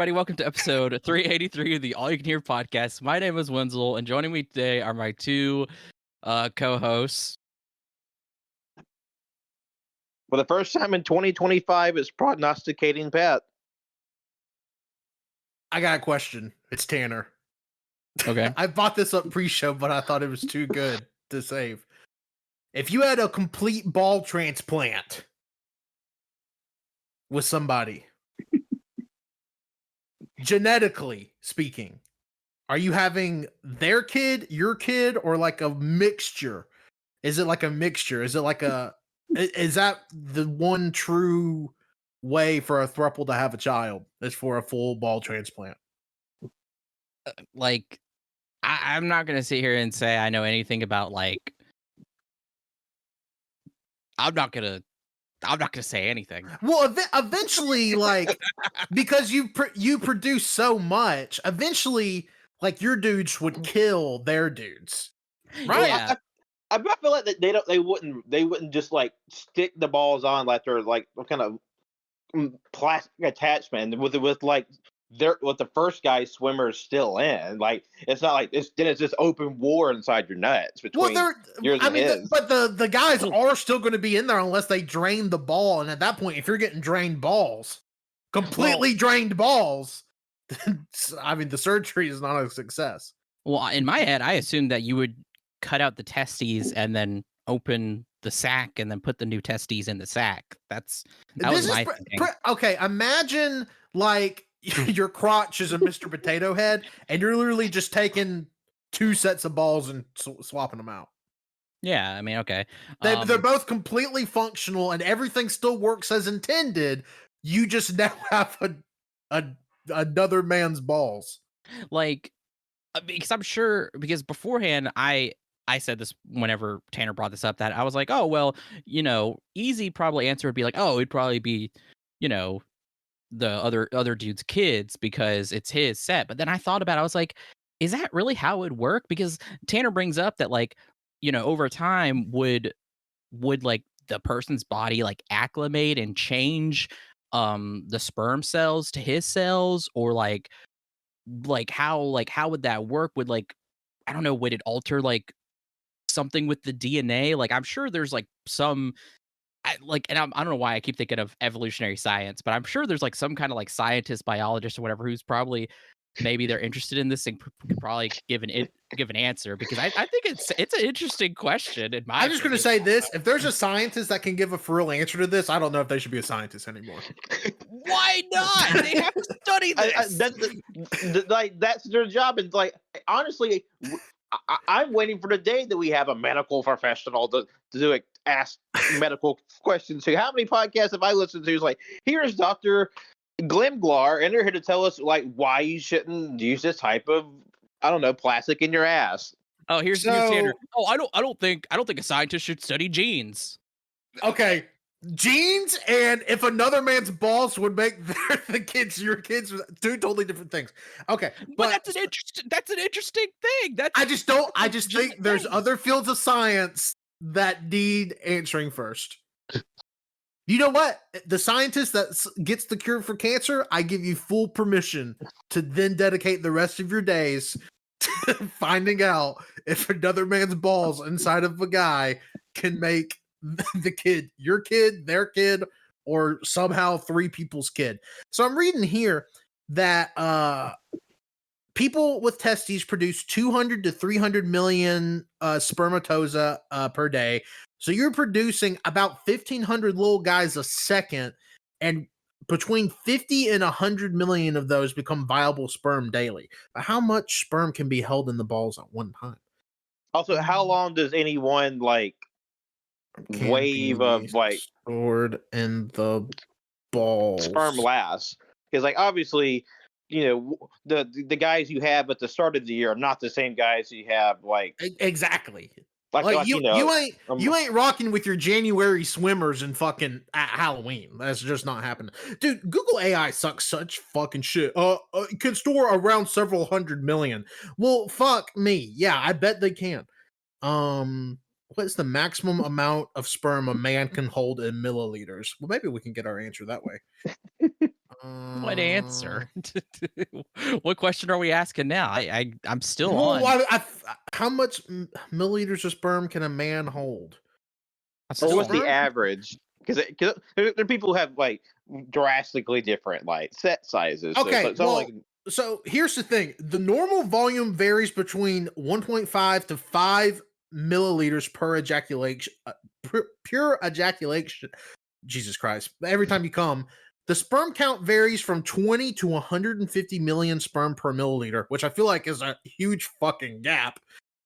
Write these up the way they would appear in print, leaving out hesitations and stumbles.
everybody. Welcome to episode 383 of the All You Can Hear podcast. My name is Wenzel, and joining me today are my two co-hosts. For the first time in 2025, it's prognosticating Pat. I got a question. It's Tanner. Okay. I bought this up pre-show, but I thought it was too good to save. If you had a complete ball transplant with somebody, genetically speaking, are you having their kid, your kid, or like a mixture? Is it like a mixture? Is it like is that the one true way for a throuple to have a child is for a full ball transplant? I'm not going to sit here and say I know anything about I'm not going to say anything. Well, eventually, because you produce so much, eventually, your dudes would kill their dudes, right? Yeah. I feel like that they wouldn't just stick the balls on like they're like kind of plastic attachment with the first guy's swimmer is still in. Like it's not like it's just open war inside your nuts between yours and his. But the guys are still going to be in there unless they drain the ball, and at that point, if you're getting drained balls, drained balls, the surgery is not a success. Well, in my head, I assumed that you would cut out the testes and then open the sack and then put the new testes in the sack. That was my thinking. Okay, imagine your crotch is a Mr. Potato Head, and you're literally just taking two sets of balls and swapping them out. Yeah, I mean, okay. They're both completely functional, and everything still works as intended. You just now have another man's balls. Because I'm sure, because beforehand, I said this whenever Tanner brought this up, that I was like, oh, well, easy probably answer would be like, oh, it'd probably be, the other dude's kids because it's his set. But then I thought about it, I was like, is that really how it would work? Because Tanner brings up that over time would the person's body acclimate and change the sperm cells to his cells, or how would that work? Would I don't know, would it alter something with the DNA? I'm sure there's some I don't know why I keep thinking of evolutionary science, but I'm sure there's some kind of scientist, biologist, or whatever who's probably maybe they're interested in this and could probably give an answer, because I think it's an interesting question. I'm just going to say this: if there's a scientist that can give a for real answer to this, I don't know if they should be a scientist anymore. Why not? They have to study this. That's their job. And honestly, I'm waiting for the day that we have a medical professional to ask medical questions. So how many podcasts have I listened to? Is here's Dr. Glimglar, and they're here to tell us why you shouldn't use this type of, I don't know, plastic in your ass. Oh, here's the new standard. Oh, I don't think a scientist should study genes. Okay. Genes, and if another man's balls would make the kids your kids, two totally different things. Okay, but that's an interesting thing. I just think there's other fields of science that need answering first. You know what? The scientist that gets the cure for cancer, I give you full permission to then dedicate the rest of your days to finding out if another man's balls inside of a guy can make the kid, your kid, their kid, or somehow three people's kid. So I'm reading here that people with testes produce 200 to 300 million spermatoza per day. So you're producing about 1,500 little guys a second, and between 50 and 100 million of those become viable sperm daily. But how much sperm can be held in the balls at one time? Also, how long does any one wave of stored in the balls sperm last? Because obviously, the guys you have at the start of the year are not the same guys you have exactly. You ain't rocking with your January swimmers and fucking at Halloween. That's just not happening. Dude, Google AI sucks such fucking shit. It can store around several 100 million. Well, fuck me. Yeah, I bet they can. What's the maximum amount of sperm a man can hold in milliliters? Well, maybe we can get our answer that way. What answer? What question are we asking now? I'm still Well, on. how much milliliters of sperm can a man hold? I'm Or still what's the on. average? Because there are people who have like drastically different like set sizes. Okay, So like so here's the thing: the normal volume varies between 1.5 to 5 milliliters per ejaculation, pure ejaculation. Jesus Christ! Every time you come, the sperm count varies from 20 to 150 million sperm per milliliter, which I feel like is a huge fucking gap.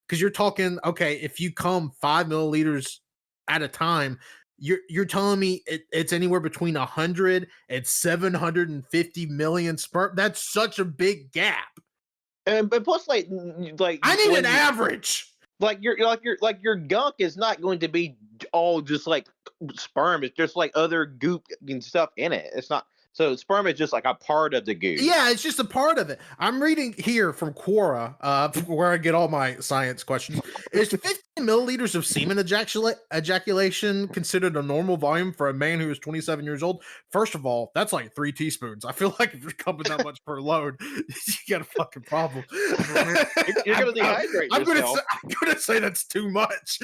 Because you're talking, okay, if you come 5 milliliters at a time, you're telling me it's anywhere between 100 and 750 million sperm. That's such a big gap. but plus like I need when an average. like your gunk is not going to be all just like sperm. It's just like other goop and stuff in it. It's not so sperm is just like a part of the goop. Yeah, it's just a part of it. I'm reading here from Quora, where I get all my science questions. Is 50 milliliters of semen ejaculation considered a normal volume for a man who is 27 years old? First of all, that's like 3 teaspoons. I feel like if you're coming that much per load, you got a fucking problem. You're gonna dehydrate yourself. I'm gonna say that's too much.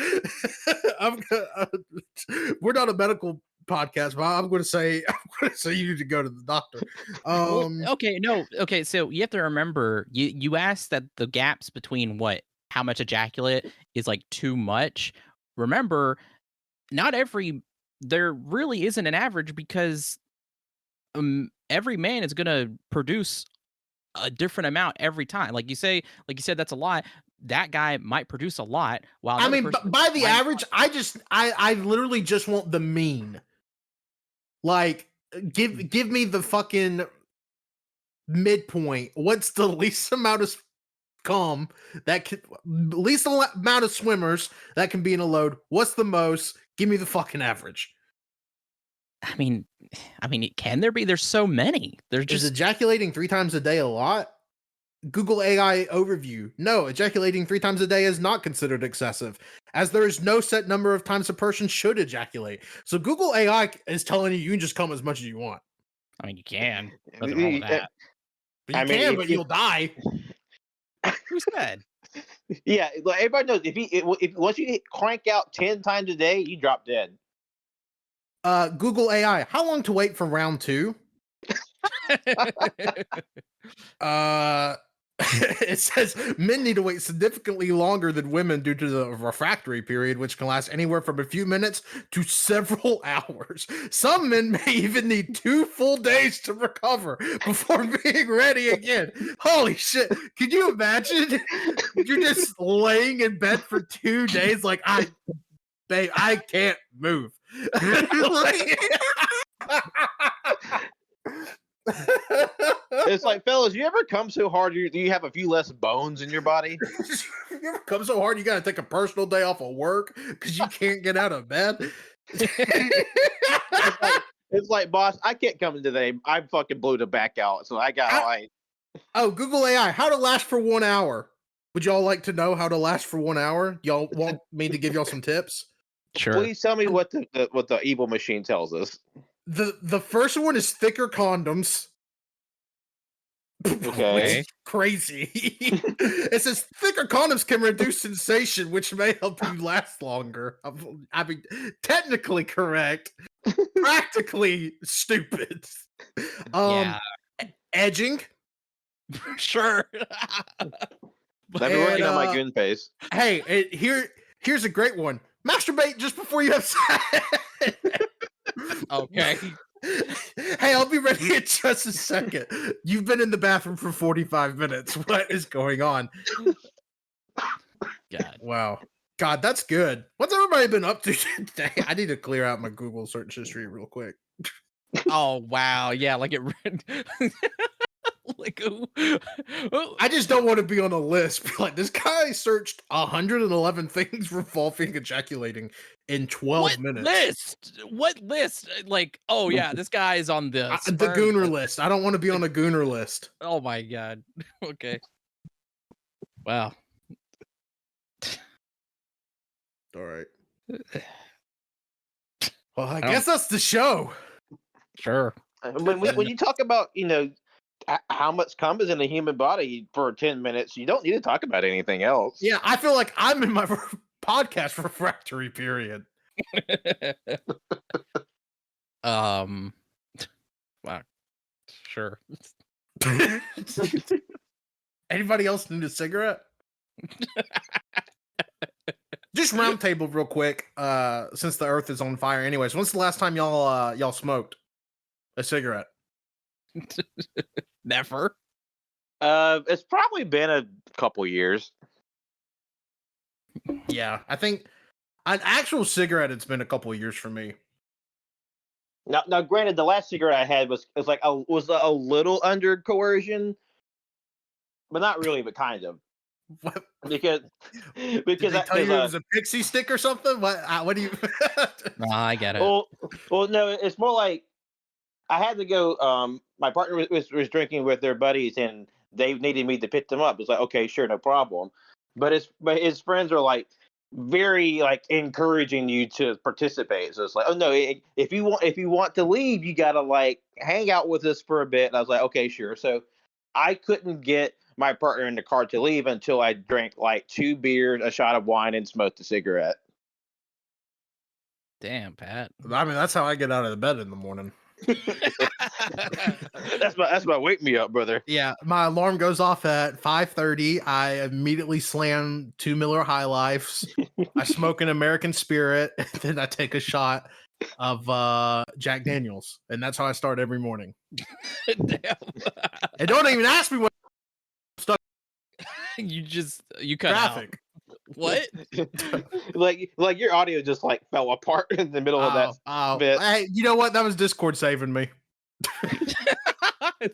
We're not a medical podcast, but I'm gonna say you need to go to the doctor. Well, okay, no, okay. So you have to remember, you asked that the gaps between how much ejaculate is like too much. Remember, not there really isn't an average because every man is gonna produce a different amount every time. Like you said, that's a lot. That guy might produce a lot, while I another mean, person by the might average, I literally just want the mean. Like, give me the fucking midpoint. What's the least amount of cum that can least amount of swimmers that can be in a load? What's the most? Give me the fucking average. I mean, can there be? There's so many. There's Is just ejaculating 3 times a day a lot? Google AI overview. No, ejaculating 3 times a day is not considered excessive, as there is no set number of times a person should ejaculate. So Google AI is telling you can just come as much as you want. I mean, you can. Nothing wrong with that. But you I mean, can, but you'll die. Who said? Yeah, like everybody knows if once you crank out 10 times a day, you drop dead. Google AI. How long to wait for round 2? It says men need to wait significantly longer than women due to the refractory period, which can last anywhere from a few minutes to several hours. Some men may even need 2 full days to recover before being ready again. Holy shit. Can you imagine? You're just laying in bed for 2 days like, babe, I can't move. It's like, fellas, you ever come so hard you have a few less bones in your body? You ever come so hard you got to take a personal day off of work because you can't get out of bed? It's like, boss, I can't come in today. I fucking blew the back out, so I got like. Oh, Google AI, how to last for 1 hour. Would y'all like to know how to last for 1 hour? Y'all want me to give y'all some tips? Sure. Please tell me what the evil machine tells us. The first one is thicker condoms. Okay. Which is crazy. It says thicker condoms can reduce sensation, which may help you last longer. I mean, technically correct, practically stupid. Yeah. Edging. I've Sure. been working on my goon face. Hey, here's a great one. Masturbate just before you have sex. Okay. Hey, I'll be ready in just a second. You've been in the bathroom for 45 minutes. What is going on? God. Wow. God, that's good. What's everybody been up to today? I need to clear out my Google search history real quick. Oh wow. Yeah, like it like I just don't want to be on a list. Like, this guy searched 111 things revolving ejaculating in 12 minutes. What list? Like, oh yeah, this guy is on the The Gooner list. I don't want to be on a Gooner list. Oh my god. Okay. Wow. All right. Well, I guess that's the show. Sure. when you talk about how much cum is in the human body for 10 minutes, you don't need to talk about anything else. Yeah, I feel like I'm in my podcast refractory period. Wow. Sure. Anybody else need a cigarette? Just round table real quick, since the earth is on fire. Anyways, when's the last time y'all smoked a cigarette? Never. It's probably been a couple years. Yeah, I think an actual cigarette, it's been a couple of years for me. Now, granted, the last cigarette I had was a little under coercion, but not really, but kind of. What? Because Did they tell you it was a pixie stick or something? What do you? I get it. Well, no, it's more like I had to go. My partner was drinking with their buddies, and they needed me to pick them up. It's like, okay, sure, no problem. But his friends are like very like encouraging you to participate. So it's like, oh no, if you want to leave, you gotta like hang out with us for a bit. And I was like, okay, sure. So I couldn't get my partner in the car to leave until I drank like 2 beers, a shot of wine, and smoked a cigarette. Damn, Pat. I mean, that's how I get out of the bed in the morning. That's my wake me up, brother. Yeah, my alarm goes off at 5:30. I immediately slam 2 Miller High Lifes. I smoke an American Spirit, and then I take a shot of Jack Daniels, and that's how I start every morning. Damn. And don't even ask me what you cut traffic. out. What? like your audio just like fell apart in the middle of that bit. Hey, you know what? That was Discord saving me.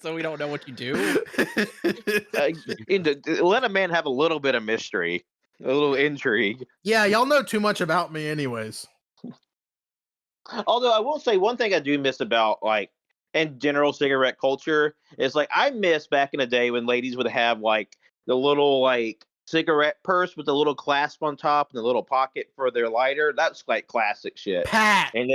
So we don't know what you do. Let a man have a little bit of mystery, a little intrigue. Yeah, y'all know too much about me, anyways. Although I will say one thing I do miss about like in general cigarette culture is like I miss back in the day when ladies would have like the little like cigarette purse with the little clasp on top and the little pocket for their lighter. That's like classic shit. Pat. And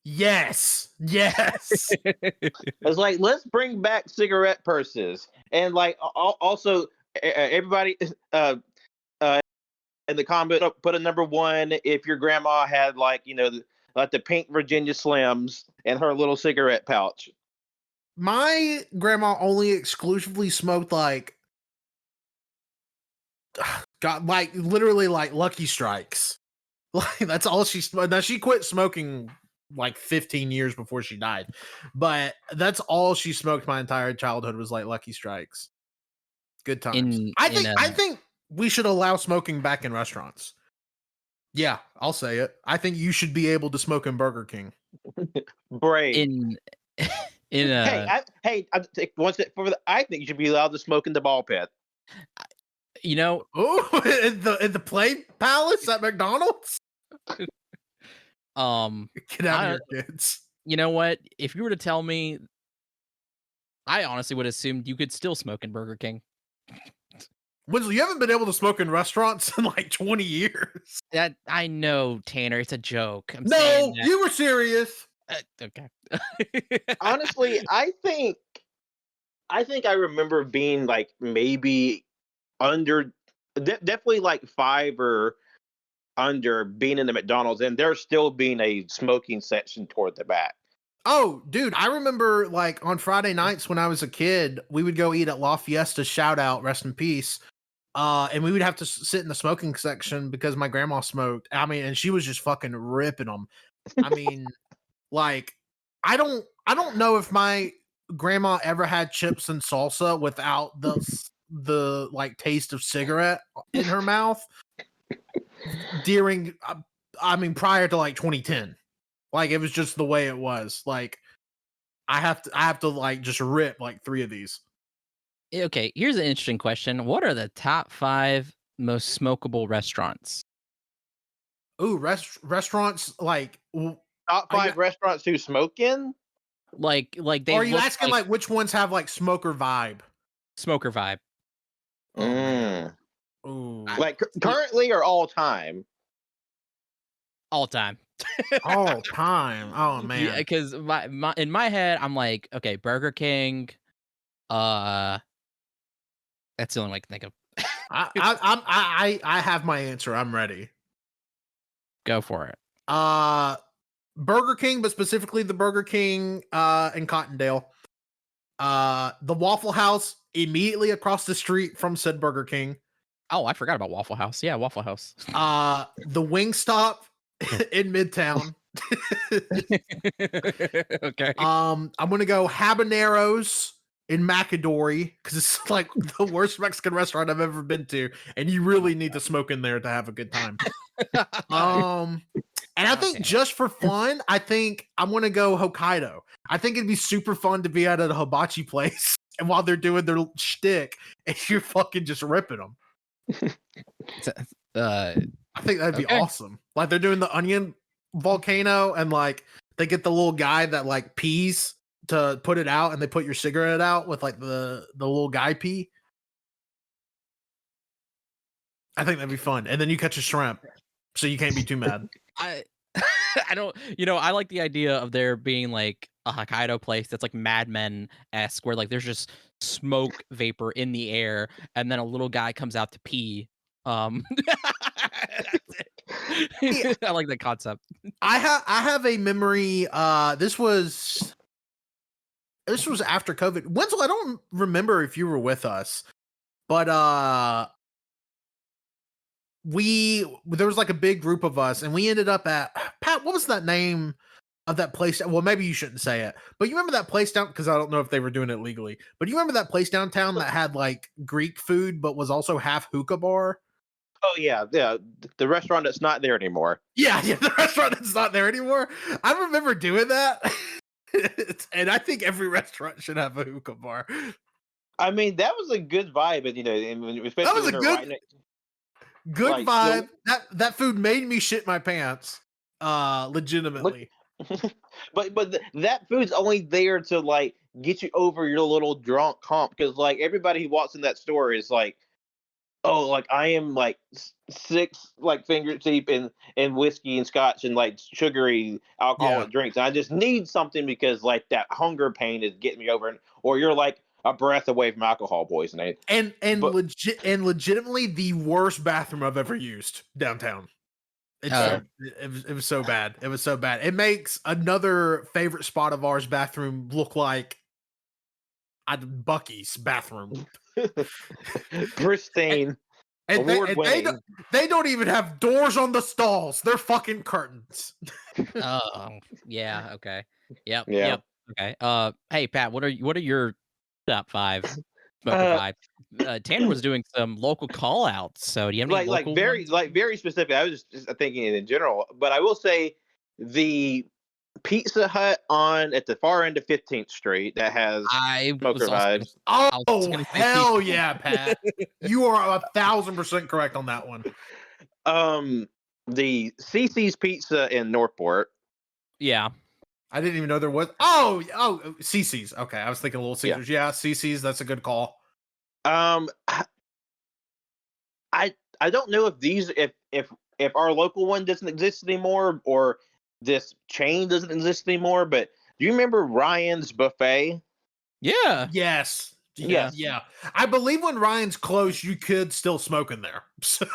Yes. it's like, let's bring back cigarette purses. And like also everybody in the comment put a number 1 if your grandma had like, like the pink Virginia Slims in her little cigarette pouch. My grandma only exclusively smoked like literally like Lucky Strikes. Like that's all she smoked. Now she quit smoking like 15 years before she died, but that's all she smoked my entire childhood was like Lucky Strikes. Good times. I think we should allow smoking back in restaurants. Yeah, I'll say it. I think you should be able to smoke in Burger King. Brave. Hey, I think you should be allowed to smoke in the ball pit. Oh, in the Play Palace at McDonald's. Get out of here, kids. You know what? If you were to tell me, I honestly would assume you could still smoke in Burger King. Wenzel, you haven't been able to smoke in restaurants in like 20 years. That I know, Tanner. It's a joke. No, you were serious. Okay. Honestly, I think I remember being like maybe under, definitely like 5 or under, being in the McDonald's, and there still being a smoking section toward the back. Oh, dude, I remember like on Friday nights when I was a kid, we would go eat at La Fiesta, shout out, rest in peace. And we would have to sit in the smoking section because my grandma smoked. I mean, and she was just fucking ripping them. I mean, like, I don't know if my grandma ever had chips and salsa without the like taste of cigarette in her mouth during, prior to like 2010. Like, it was just the way it was. Like, I have to like just rip like 3 of these. Okay, here's an interesting question. What are the top 5 most smokable restaurants? Ooh, restaurants like top 5 restaurants to smoke in? Like they. Or are you asking like which ones have like smoker vibe? Smoker vibe. Ooh. Like currently or all time? All time. All time. Oh Yeah, man. because my in my head, I'm like, okay, Burger King. Uh, that's the only one I can think of. I have my answer. I'm ready. Go for it. Burger King, but specifically the Burger King in Cottondale. The Waffle House immediately across the street from said Burger King. Oh, I forgot about Waffle House. Yeah, Waffle House. The Wingstop in Midtown. Okay. I'm gonna go habaneros in McAdory because it's like the worst Mexican restaurant I've ever been to, and you really need to smoke in there to have a good time. And I think just for fun, I think I'm gonna go Hokkaido. I think it'd be super fun to be at a hibachi place, and while they're doing their shtick, and you're fucking just ripping them. I think that'd be awesome. Like they're doing the onion volcano, and like they get the little guy that like pees to put it out, and they put your cigarette out with like the little guy pee. I think that'd be fun. And then you catch a shrimp, so you can't be too mad. I I don't, I like the idea of there being like a Hokkaido place that's like Mad Men-esque, where like there's just smoke vapor in the air, and then a little guy comes out to pee. That's it. I like that concept. I have a memory. This was after COVID. Wenzel, I don't remember if you were with us, but there was like a big group of us, and we ended up at Pat. What was that name of that place? Well, maybe you shouldn't say it, but you remember that place down, because I don't know if they were doing it legally. But you remember that place downtown that had like Greek food, but was also half hookah bar? Oh yeah, the restaurant that's not there anymore. Yeah, the restaurant that's not there anymore. I remember doing that, and I think every restaurant should have a hookah bar. I mean, that was a good vibe, and especially that was a good like, vibe. That food made me shit my pants. Legitimately. But that food's only there to like get you over your little drunk hump, because like everybody who walks in that store is like, oh, like I am like 6 like fingers deep in whiskey and scotch and like sugary alcoholic drinks. And I just need something because like that hunger pain is getting me over, or you're like a breath away from alcohol poisoning. And legitimately the worst bathroom I've ever used downtown. It was so bad. It was so bad. It makes another favorite spot of ours bathroom look like Bucky's bathroom. Pristine. And they don't even have doors on the stalls. They're fucking curtains. Oh, yeah. Okay. Yep. Yeah. Yep. Okay. Hey Pat, what are your top 5? Smoker 5. Tanner was doing some local call outs. So do you have any local ones? very specific? I was just thinking in general, but I will say the Pizza Hut at the far end of 15th Street that has smoker vibes. Oh hell yeah, Pat! You are 1,000% correct on that one. The CC's Pizza in Northport. Yeah, I didn't even know there was. Oh, CC's. Okay, I was thinking Little Caesars. Yeah, CC's. That's a good call. I don't know if our local one doesn't exist anymore, or this chain doesn't exist anymore, but do you remember Ryan's Buffet? Yeah. Yes. Yes. Yeah. I believe when Ryan's closed, you could still smoke in there. So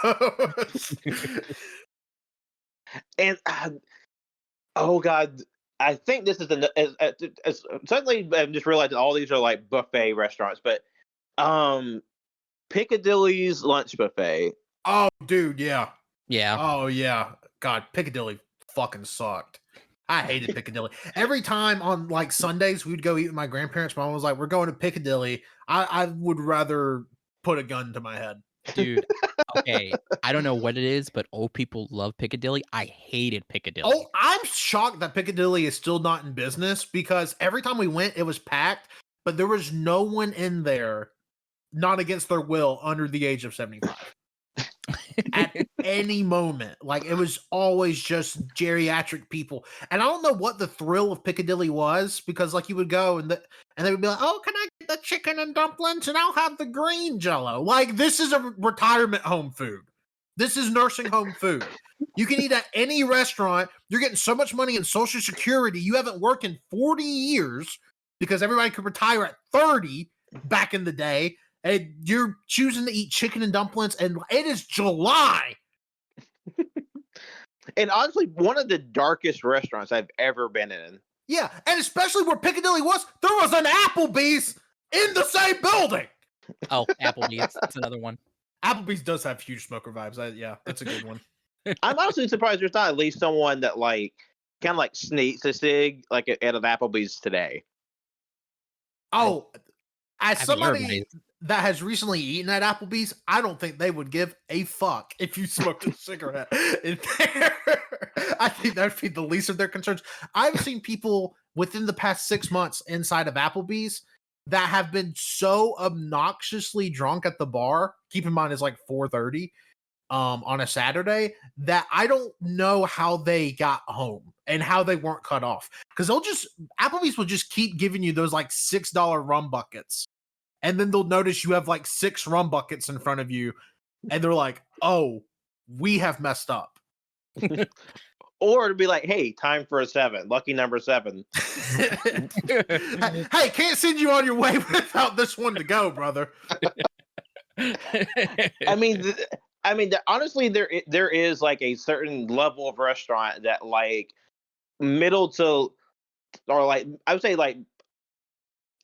and oh god, I think this is suddenly I just realized all these are like buffet restaurants, but Piccadilly's lunch buffet. Oh dude, yeah. Yeah. Oh yeah. God, Piccadilly fucking sucked. I hated Piccadilly. Every time on like Sundays we'd go eat with my grandparents, mom was like, we're going to Piccadilly. I would rather put a gun to my head. Dude, okay. I don't know what it is, but old people love Piccadilly. I hated Piccadilly. Oh, I'm shocked that Piccadilly is still not in business, because every time we went, it was packed, but there was no one in there, not against their will, under the age of 75. At any moment. Like, it was always just geriatric people. And I don't know what the thrill of Piccadilly was, because like you would go and they would be like, oh, can I get the chicken and dumplings, and I'll have the green Jello. Like, this is a retirement home food. This is nursing home food. You can eat at any restaurant. You're getting so much money in Social Security. You haven't worked in 40 years because everybody could retire at 30 back in the day. And you're choosing to eat chicken and dumplings, and it is July. And honestly, one of the darkest restaurants I've ever been in. Yeah, and especially where Piccadilly was, there was an Applebee's in the same building. Oh, Applebee's. That's another one. Applebee's does have huge smoker vibes. Yeah, that's a good one. I'm honestly surprised there's not at least someone that like kind of like sneaks a cig like at an Applebee's today. Oh, as somebody everybody- that has recently eaten at Applebee's, I don't think they would give a fuck if you smoked a cigarette in there. I think that would be the least of their concerns. I've seen people within the past 6 months inside of Applebee's that have been so obnoxiously drunk at the bar. Keep in mind, it's like 4:30 on a Saturday, that I don't know how they got home and how they weren't cut off. Because Applebee's will just keep giving you those like $6 rum buckets. And then they'll notice you have like 6 rum buckets in front of you. And they're like, oh, we have messed up. Or to be like, hey, time for a 7, lucky number 7. Hey, can't send you on your way without this one to go, brother. I mean, honestly, there is like a certain level of restaurant that like middle to, or like I would say like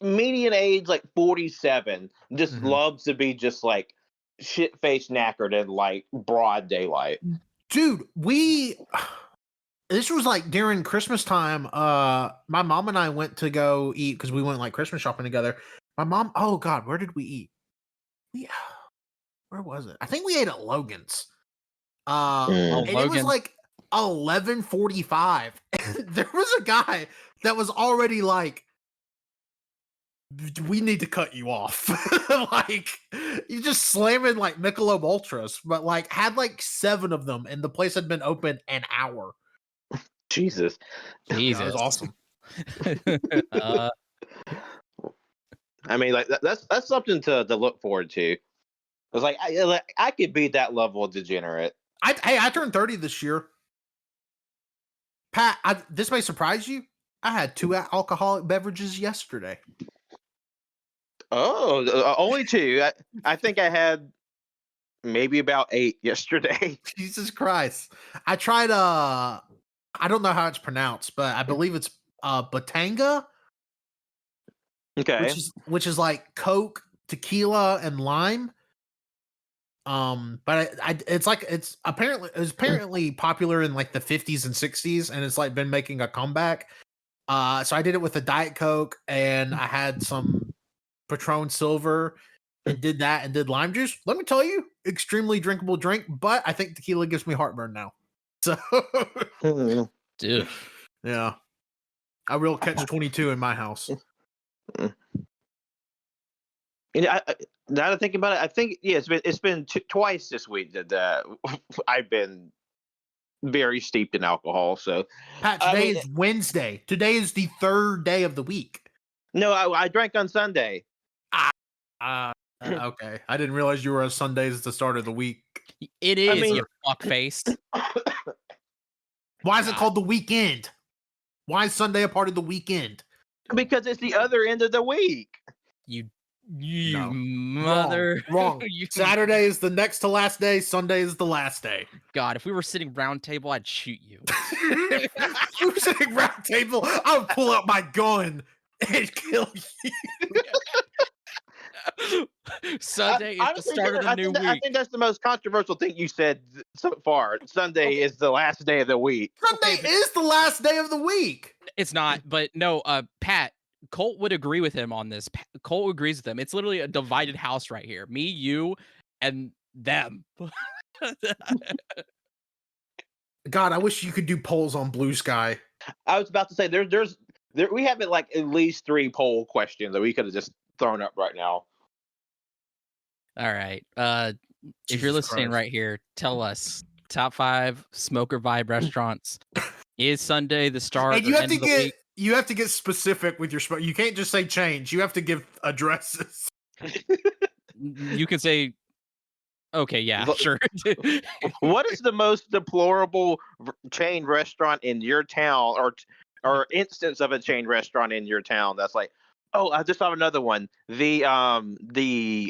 median age like 47 just loves to be just like shit faced knackered in like broad daylight. Dude, this was like during Christmas time. My mom and I went to go eat because we went like Christmas shopping together. My mom, oh God, where did we eat? Where was it? I think we ate at Logan's. And it was like 11:45. There was a guy that was already like, we need to cut you off. Like, you just slamming like Michelob Ultras, but like had like 7 of them, and the place had been open an hour. Jesus. That was awesome. I mean, like that's something to look forward to. It's like I could be that level of degenerate. I turned 30 this year. Pat, this may surprise you. I had 2 alcoholic beverages yesterday. Oh, only 2. I think I had maybe about 8 yesterday. Jesus Christ. I tried I don't know how it's pronounced, but I believe it's Batanga. Okay. Which is like Coke, tequila, and lime. But it's apparently popular in like the 50s and 60s, and it's like been making a comeback. So I did it with a Diet Coke, and I had some Patron Silver, and did that, and did lime juice. Let me tell you, extremely drinkable drink, but I think tequila gives me heartburn now. So, dude, yeah, a real catch-22 in my house. Now that I think about it, I think it's been twice this week that I've been very steeped in alcohol. So, Pat, today is Wednesday. Today is the 3rd day of the week. No, I drank on Sunday. Okay, I didn't realize you were on Sundays at the start of the week. It is, you fuckface. Why is it called the weekend? Why is Sunday a part of the weekend? Because it's the other end of the week. You No. mother. Wrong. You- Saturday is the next to last day. Sunday is the last day. God, if we were sitting round table, I'd shoot you. If you were sitting round table, I would pull out my gun and kill you. Sunday is the start of the new week. I think that's the most controversial thing you said so far. Sunday is the last day of the week. Sunday is the last day of the week. It's not, but no, Pat, Colt would agree with him on this. Colt agrees with him. It's literally a divided house right here. Me, you, and them. God, I wish you could do polls on Bluesky. I was about to say we have like at least 3 poll questions that we could have just thrown up right now. All right. If you're Jesus listening Christ. right here, tell us top 5 smoker vibe restaurants. Is Sunday the start? And or end of the week? you have to get specific with your smoke. You can't just say change. You have to give addresses. You can say Okay, yeah, Look, sure. what is the most deplorable chain restaurant in your town, or instance of a chain restaurant in your town that's like, oh, I just saw another one. The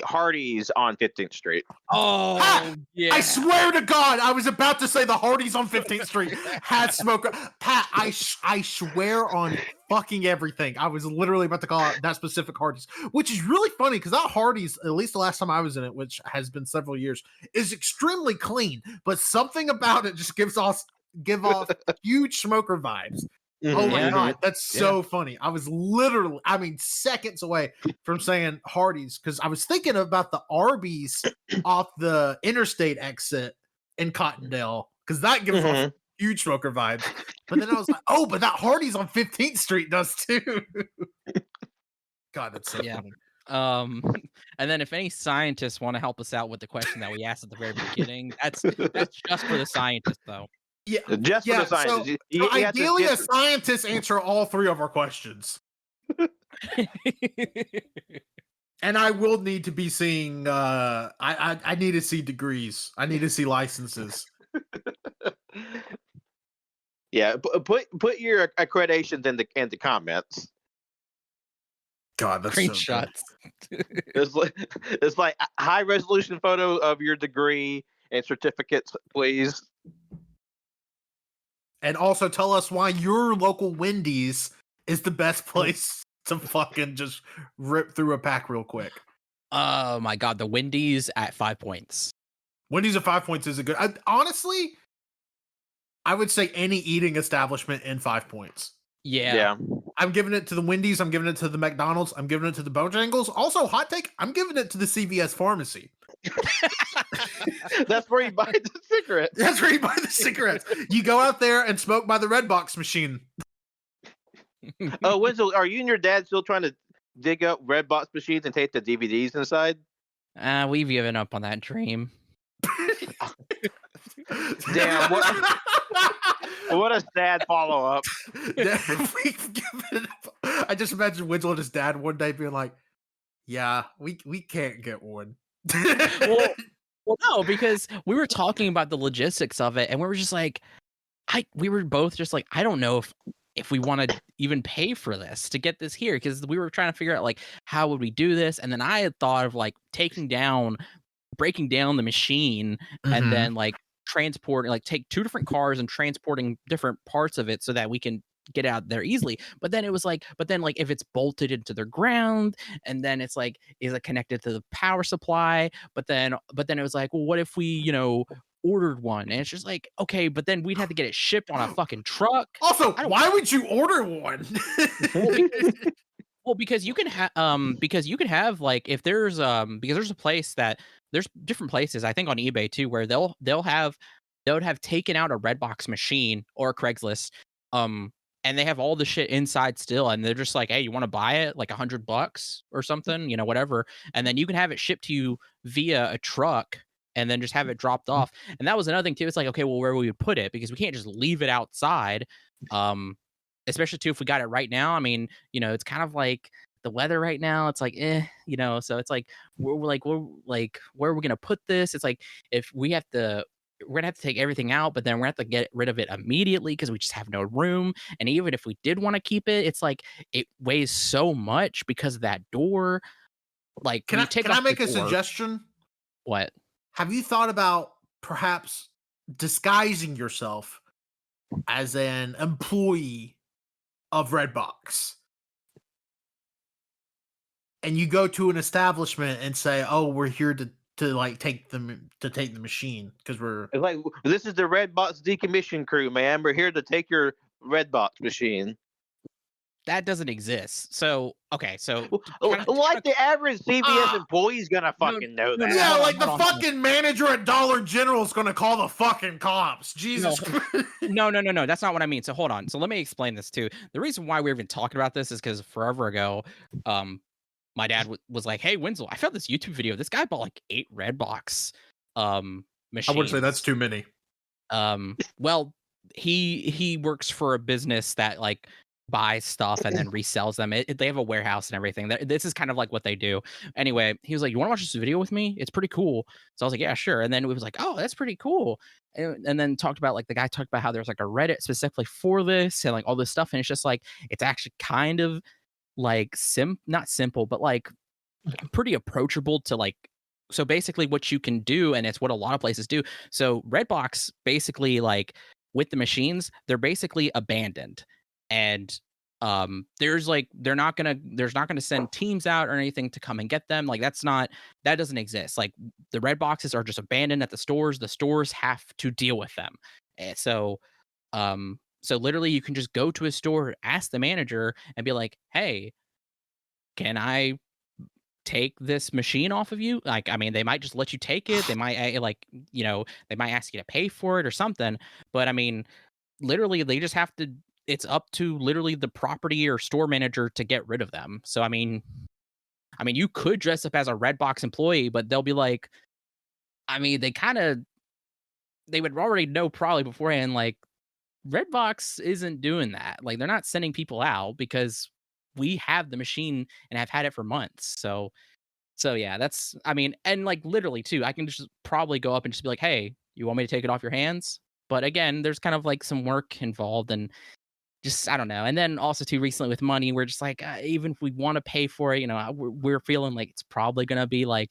Hardee's on 15th Street. Oh, yeah. I swear to God, I was about to say the Hardee's on 15th Street had smoker. Pat, I swear on fucking everything. I was literally about to call out that specific Hardee's, which is really funny because that Hardee's, at least the last time I was in it, which has been several years, is extremely clean. But something about it just give off huge smoker vibes. Oh my Yeah. God, that's so funny. I was literally, seconds away from saying Hardee's because I was thinking about the Arby's off the interstate exit in Cottondale because that gives off huge smoker vibes. But then I was like, oh, but that Hardee's on 15th Street does too. God, that's so funny. And then if any scientists want to help us out with the question that we asked at the very beginning, that's just for the scientists, though. Yeah, just for the scientists. So, You have to ideally, a scientist answer all three of our questions. And I will need to be seeing. I need to see degrees. I need to see licenses. Yeah, put your accreditations in the comments. God, that's Screenshots. So it's like a high resolution photo of your degree and certificates, please. And also tell us why your local Wendy's is the best place to fucking just rip through a pack real quick. Oh my God, the Wendy's at 5 points. Wendy's at 5 points is a good. Honestly, I would say any eating establishment in 5 points. Yeah. I'm giving it to the Wendy's. I'm giving it to the McDonald's. I'm giving it to the Bojangles. Also, hot take, I'm giving it to the CVS pharmacy. That's where you buy the cigarettes. That's where you buy the cigarettes. You go out there and smoke by the red box machine. Oh, Wenzel, are you and your dad still trying to dig up red box machines and take the DVDs inside? We've given up on that dream. Damn, what a sad follow up. I just imagine Wenzel and his dad one day being like, "Yeah, we can't get one." Well, no, because we were talking about the logistics of it, and we were just like, we were both just like, I don't know if we want to even pay for this to get this here, because we were trying to figure out like how would we do this, and then I had thought of like breaking down the machine, and then like transporting, like take two different cars and transporting different parts of it so that we can get out there easily. But then it was like, if it's bolted into the ground, and then it's like, is it connected to the power supply? But then it was like, well, what if we, ordered one? And it's just like, okay, but then we'd have to get it shipped on a fucking truck. Also, why would you order one? Because you can have like, if there's because there's a place that there's different places, I think on eBay too, where they'll have taken out a Redbox machine or a Craigslist, and they have all the shit inside still, and they're just like, hey, you want to buy it, like $100 or something, whatever, and then you can have it shipped to you via a truck, and then just have it dropped off. And that was another thing too. It's like, okay, well, where would we put it? Because we can't just leave it outside. Especially too if we got it right now. I mean, it's kind of like the weather right now. It's like, so it's like we're where are we gonna put this? It's like, if we're gonna have to take everything out, but then we're gonna have to get rid of it immediately because we just have no room. And even if we did want to keep it, it's like it weighs so much because of that door. Like, can I make a suggestion? What? Have you thought about perhaps disguising yourself as an employee of Redbox? And you go to an establishment and say, "Oh, we're here to take the machine because we're..." It's like, this is the Redbox decommission crew, man. We're here to take your Redbox machine. That doesn't exist. So, okay, so like the average CVS employee is gonna fucking know that. Yeah, like the fucking manager at Dollar General is gonna call the fucking cops. Jesus. No. That's not what I mean. So hold on. So let me explain this too. The reason why we're even talking about this is because forever ago, my dad was like, "Hey, Wenzel, I found this YouTube video. This guy bought like 8 Redbox machines." I wouldn't say that's too many. Well, he works for a business that like buys stuff and then resells them. They have a warehouse and everything. This is kind of like what they do. Anyway, he was like, "You want to watch this video with me? It's pretty cool." So I was like, "Yeah, sure." And then we was like, "Oh, that's pretty cool." And then talked about like the guy talked about how there's like a Reddit specifically for this and like all this stuff. And it's just like it's actually kind of like not simple, but like pretty approachable to like. So basically, what you can do, and it's what a lot of places do. So Redbox basically like with the machines, they're basically abandoned and there's not gonna send teams out or anything to come and get them. Like that doesn't exist. Like the red boxes are just abandoned at the stores have to deal with them. And so literally you can just go to a store, ask the manager and be like, hey, can I take this machine off of you? Like, I mean, they might just let you take it. They might they might ask you to pay for it or something. But I mean, literally they just have to, it's up to literally the property or store manager to get rid of them. So I mean you could dress up as a Redbox employee, but they'll be like, I mean, they would already know probably beforehand, like Redbox isn't doing that. Like they're not sending people out because we have the machine and have had it for months. So yeah, that's, I mean, and like literally too, I can just probably go up and just be like, hey, you want me to take it off your hands? But again, there's kind of like some work involved and just, I don't know. And then also too recently with money, we're just like, even if we want to pay for it, we're feeling like it's probably going to be like,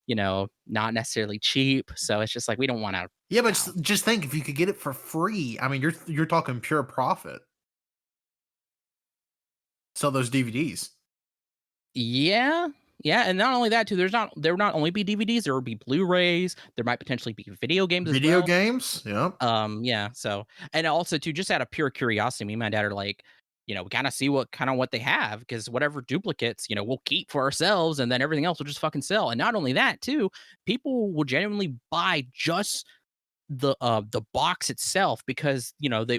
not necessarily cheap. So it's just like, we don't want to. Yeah, but just think if you could get it for free. I mean, you're talking pure profit. Sell those DVDs. Yeah. Yeah, and not only that too, there would not only be DVDs, there would be Blu-rays, there might potentially be video games as well. Video games? Yep. Yeah, so, and also too, just out of pure curiosity, me and my dad are like, we kind of see what they have, because whatever duplicates, we'll keep for ourselves, and then everything else will just fucking sell. And not only that too, people will genuinely buy just the box itself because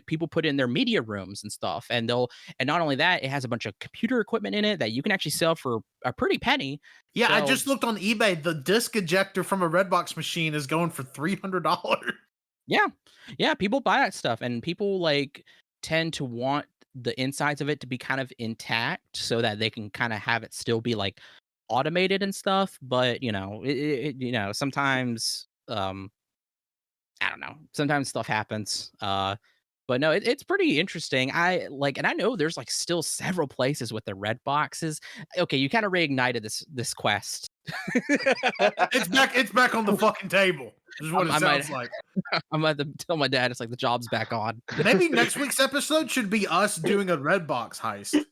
people put in their media rooms and stuff, and not only that, it has a bunch of computer equipment in it that you can actually sell for a pretty penny. Yeah, So, I just looked on eBay. The disc ejector from a Redbox machine is going for $300. yeah, people buy that stuff, and people like tend to want the insides of it to be kind of intact so that they can kind of have it still be like automated and stuff. But sometimes I don't know. Sometimes stuff happens. But no, it's pretty interesting. And I know there's like still several places with the red boxes. Okay, you kind of reignited this quest. It's back on the fucking table. This is what it sounds like. I'm about to tell my dad it's like the job's back on. Maybe next week's episode should be us doing a Redbox heist.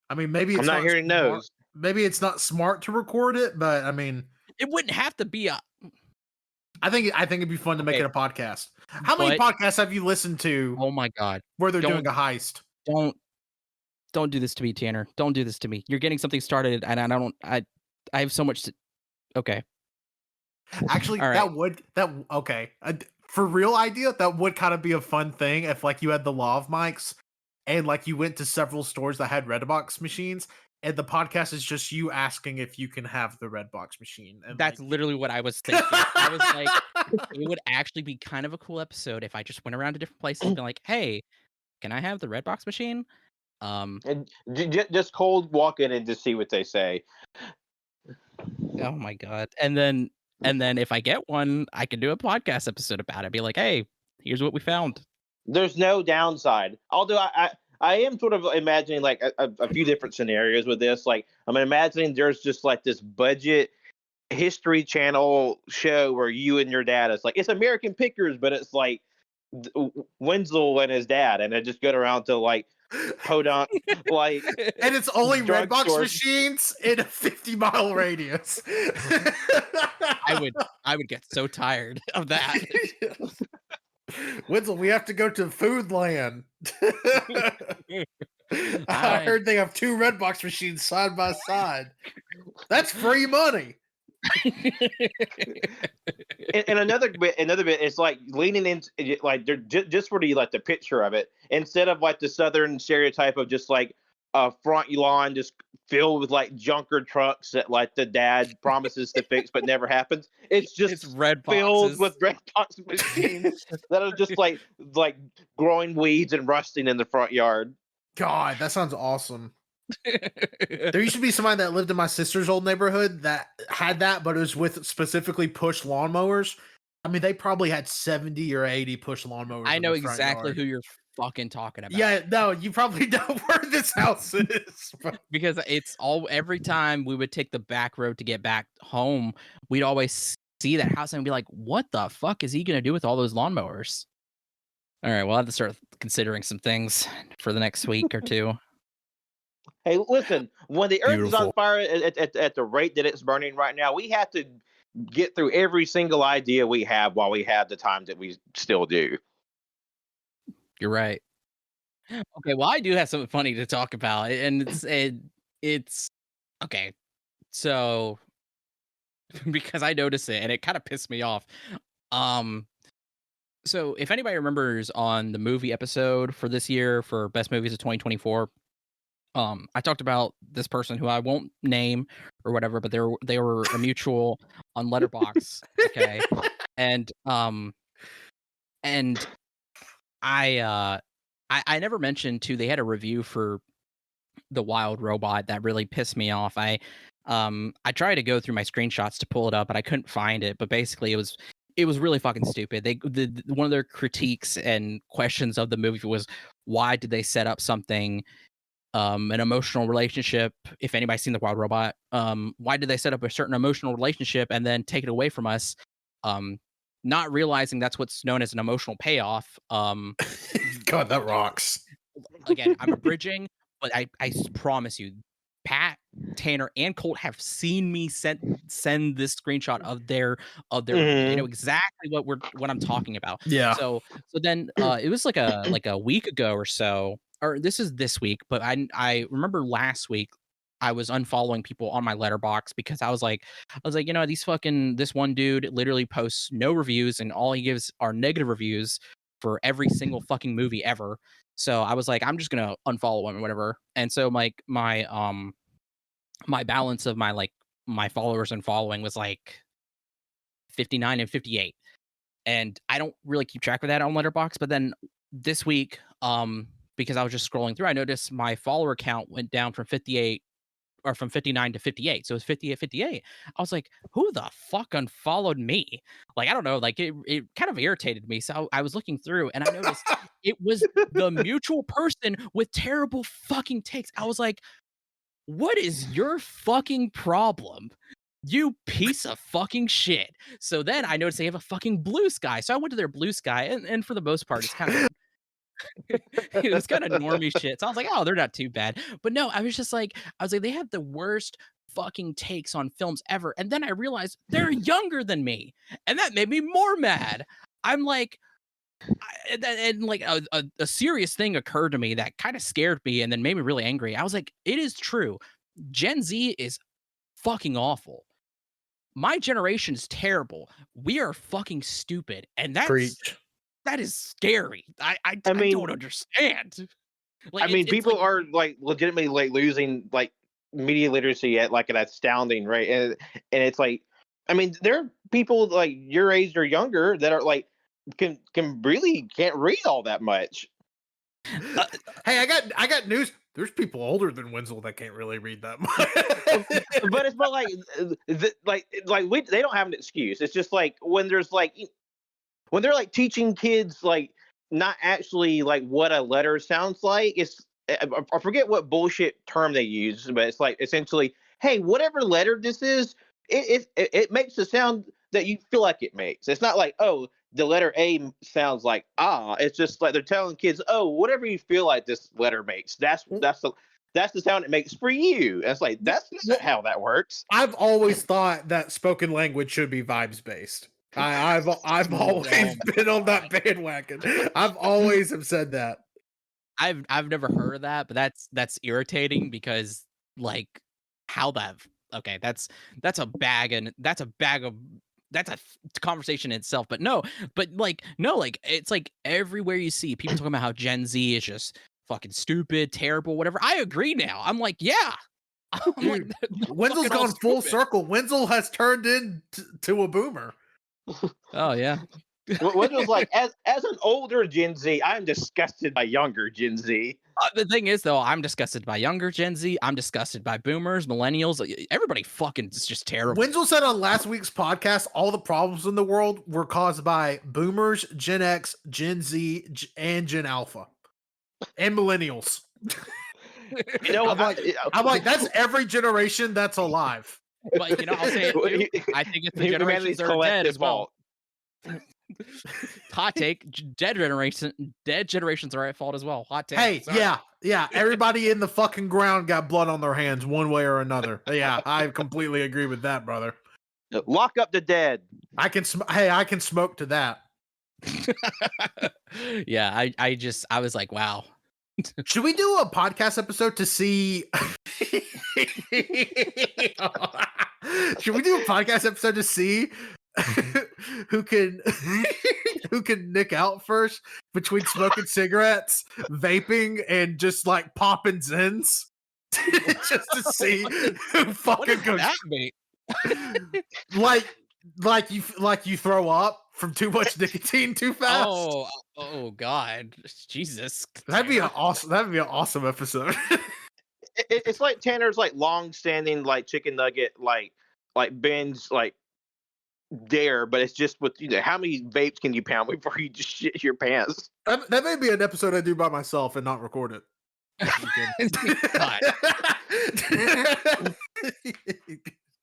I mean, maybe it's I'm not hearing those. Maybe it's not smart to record it, but I mean, it wouldn't have to be a. I think it'd be fun to make it a podcast. How many podcasts have you listened to? Oh my god, where they're doing a heist? Don't do this to me, Tanner. Don't do this to me. You're getting something started, and I have so much to. Okay. Actually, okay. For real idea, that would kind of be a fun thing if like you had the law of mics and like you went to several stores that had Redbox machines. And the podcast is just you asking if you can have the Redbox machine. And that's literally what I was thinking. I was like, it would actually be kind of a cool episode if I just went around to different places and be like, hey, can I have the Redbox machine? And just cold walk in and just see what they say. Oh my god. And then if I get one, I can do a podcast episode about it. Be like, hey, here's what we found. There's no downside. Although I am sort of imagining like a few different scenarios with this. Like I'm imagining there's just like this budget History Channel show where you and your dad is like, it's American Pickers, but it's like Wenzel and his dad, and they just go around to like podunk, like, and it's only Redbox stores. Machines in a 50-mile radius. I would get so tired of that. Wenzel, we have to go to Foodland. I heard they have 2 Redbox machines side by side. That's free money. And another bit is like leaning into like just for the picture of it, instead of like the Southern stereotype of just like a front lawn just filled with like junker trucks that like the dad promises to fix but never happens. It's just red filled boxes. with red box machines that are just like growing weeds and rusting in the front yard. God, that sounds awesome. There used to be somebody that lived in my sister's old neighborhood that had that, but it was with specifically push lawnmowers. I mean, they probably had 70 or 80 push lawnmowers. I in know the front exactly yard. who you're fucking talking about. Yeah, no, you probably know where this house is. Because it's every time we would take the back road to get back home, we'd always see that house and be like, what the fuck is he gonna do with all those lawnmowers? All right, we'll have to start considering some things for the next week or two. Hey, listen, when the earth is on Beautiful. fire at the rate that it's burning right now, we have to get through every single idea we have while we have the time that we still do. You're right. Okay, well, I do have something funny to talk about, and it's okay. So because I noticed it and it kind of pissed me off. So if anybody remembers on the movie episode for this year for best movies of 2024, I talked about this person who I won't name or whatever, but they were a mutual on Letterboxd, okay, and I never mentioned too. They had a review for the Wild Robot that really pissed me off. I tried to go through my screenshots to pull it up, but I couldn't find it. But basically, it was really fucking stupid. One of their critiques and questions of the movie was, why did they set up something, an emotional relationship? If anybody's seen the Wild Robot, why did they set up a certain emotional relationship and then take it away from us? Not realizing that's what's known as an emotional payoff. God, that rocks. Again, I'm abridging, but I promise you, Pat, Tanner, and Colt have seen me send this screenshot of their review. They know exactly what I'm talking about. Yeah. So then it was like a week ago or so, or this is this week, but I remember last week I was unfollowing people on my letterbox because I was like, this one dude literally posts no reviews and all he gives are negative reviews for every single fucking movie ever. So I was like, I'm just gonna unfollow him or whatever. And so my balance of my followers and following was like 59 and 58. And I don't really keep track of that on Letterboxd. But then this week, because I was just scrolling through, I noticed my follower count went down from 58 or from 59 to 58. So it's 58, 58. I was like, who the fuck unfollowed me? Like, I don't know. Like it kind of irritated me. So I was looking through and I noticed it was the mutual person with terrible fucking takes. I was like, what is your fucking problem? You piece of fucking shit. So then I noticed they have a fucking Bluesky. So I went to their Bluesky and for the most part, it's kind of it was kind of normie shit. So I was like, oh, they're not too bad. But no, I was like, they have the worst fucking takes on films ever. And then I realized they're younger than me. And that made me more mad. I'm like, and like a serious thing occurred to me that kind of scared me and then made me really angry. I was like, it is true. Gen Z is fucking awful. My generation is terrible. We are fucking stupid. And that is scary. I mean, don't understand. Like, I mean, people are like legitimately like losing like media literacy at like an astounding rate, and it's like, I mean, there are people like your age or younger that are like can't read all that much. Hey, I got news. There's people older than Wenzel that can't really read that much. But it's they don't have an excuse. It's just like when there's like when they're like teaching kids like not actually like what a letter sounds like. It's I forget what bullshit term they use, but it's like essentially, hey, whatever letter this is, it makes the sound that you feel like it makes. It's not like, oh, the letter A sounds like ah. It's just like they're telling kids, oh, whatever you feel like this letter makes, that's the sound it makes for you. And it's like that's not how that works. I've always thought that spoken language should be vibes based. I've always been on that bandwagon. I've always have said that. I've never heard of that, but that's irritating because like how that okay, that's a conversation in itself. But no, it's like everywhere you see people talking about how Gen Z is just fucking stupid, terrible, whatever. I agree now. I'm like, yeah, I'm like, Dude, "They're Wenzel's fucking all gone full stupid." circle. Wenzel has turned into a boomer. Oh yeah. Wenzel's like, as an older Gen Z, I'm disgusted by younger Gen Z. The thing is, though, I'm disgusted by younger Gen Z. I'm disgusted by boomers, millennials. Everybody fucking is just terrible. Wenzel said on last week's podcast, all the problems in the world were caused by boomers, Gen X, Gen Z, and Gen Alpha, and millennials. You know, I'm like, that's every generation that's alive. But I'll say it too. I think it's the generations that are dead as well. Hot take: dead generations are at fault as well. Hot take. Hey, Sorry. yeah. Everybody in the fucking ground got blood on their hands one way or another. Yeah, I completely agree with that, brother. Lock up the dead. I can smoke to that. Yeah, I was like, wow. Should we do a podcast episode to see? Should we do a podcast episode to see who can nick out first between smoking cigarettes, vaping, and just like popping Zens? Just to see who fucking goes. That mate. like you throw up from too much nicotine too fast. Oh God, Jesus. That'd be an awesome episode. It's like Tanner's like long-standing like chicken nugget like binge like dare, but it's just with how many vapes can you pound before you just shit your pants? That may be an episode I do by myself and not record it.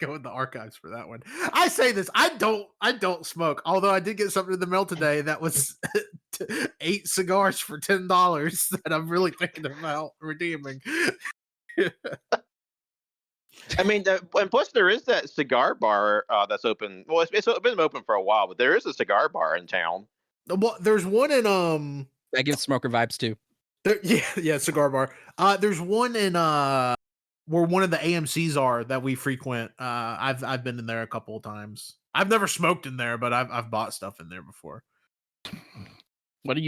Go in the archives for that one. I say this, I don't smoke, although I did get something in the mail today that was 8 cigars for $10 that I'm really thinking about redeeming. I mean, and plus there is that cigar bar that's open. Well, it's been open for a while, but there is a cigar bar in town. Well, there's one in that gives smoker vibes too. Yeah, cigar bar. There's one in where one of the AMCs are that we frequent. I've been in there a couple of times. I've never smoked in there, but I've bought stuff in there before. What are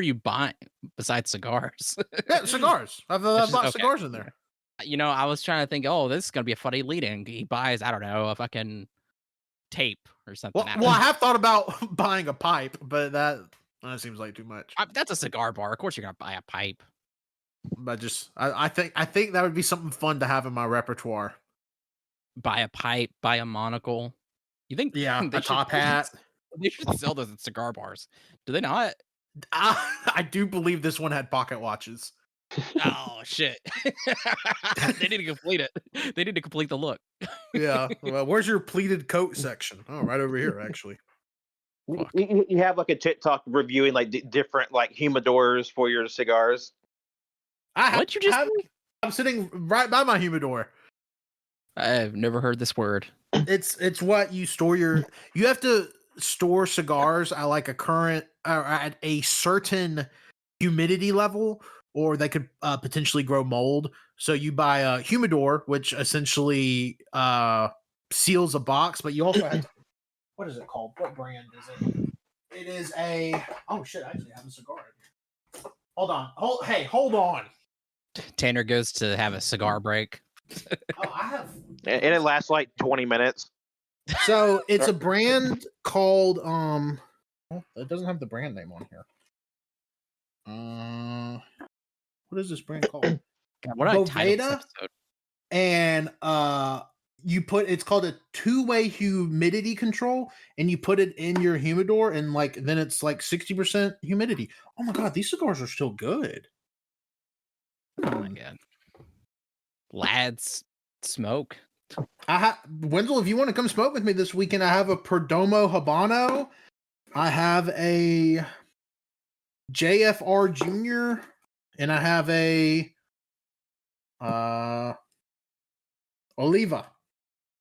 you buying besides cigars? Yeah, cigars. I've bought cigars in there. I was trying to think, this is gonna be a funny lead-in. He buys, I don't know, a fucking tape or something. Well, I have thought about buying a pipe, but that seems like too much. That's a cigar bar. Of course, you're gonna buy a pipe. But I think that would be something fun to have in my repertoire. Buy a pipe, buy a monocle. You think? Yeah, a top hat. They should sell those at cigar bars. Do they not? I do believe this one had pocket watches. Oh shit! They need to complete it. They need to complete the look. Yeah. Well, where's your pleated coat section? Oh, right over here, actually. You have like a TikTok reviewing like different like humidors for your cigars. What you just? I'm sitting right by my humidor. I've never heard this word. It's what you store you have to store cigars at like a current or at a certain humidity level, or they could potentially grow mold. So you buy a humidor, which essentially seals a box, but you also have what is it called? What brand is it? It is oh shit, I actually have a cigar in here. Hold on. Hold on. Tanner goes to have a cigar break. I have, and it lasts like 20 minutes. So it's a brand called it doesn't have the brand name on here. What is this brand called? God, what a title this episode. And it's called a two-way humidity control, and you put it in your humidor, and then it's like 60% humidity. Oh my god, these cigars are still good. Oh my god. Lads smoke. Wenzel, if you want to come smoke with me this weekend, I have a Perdomo Habano. I have a JFR Junior, and I have a Oliva.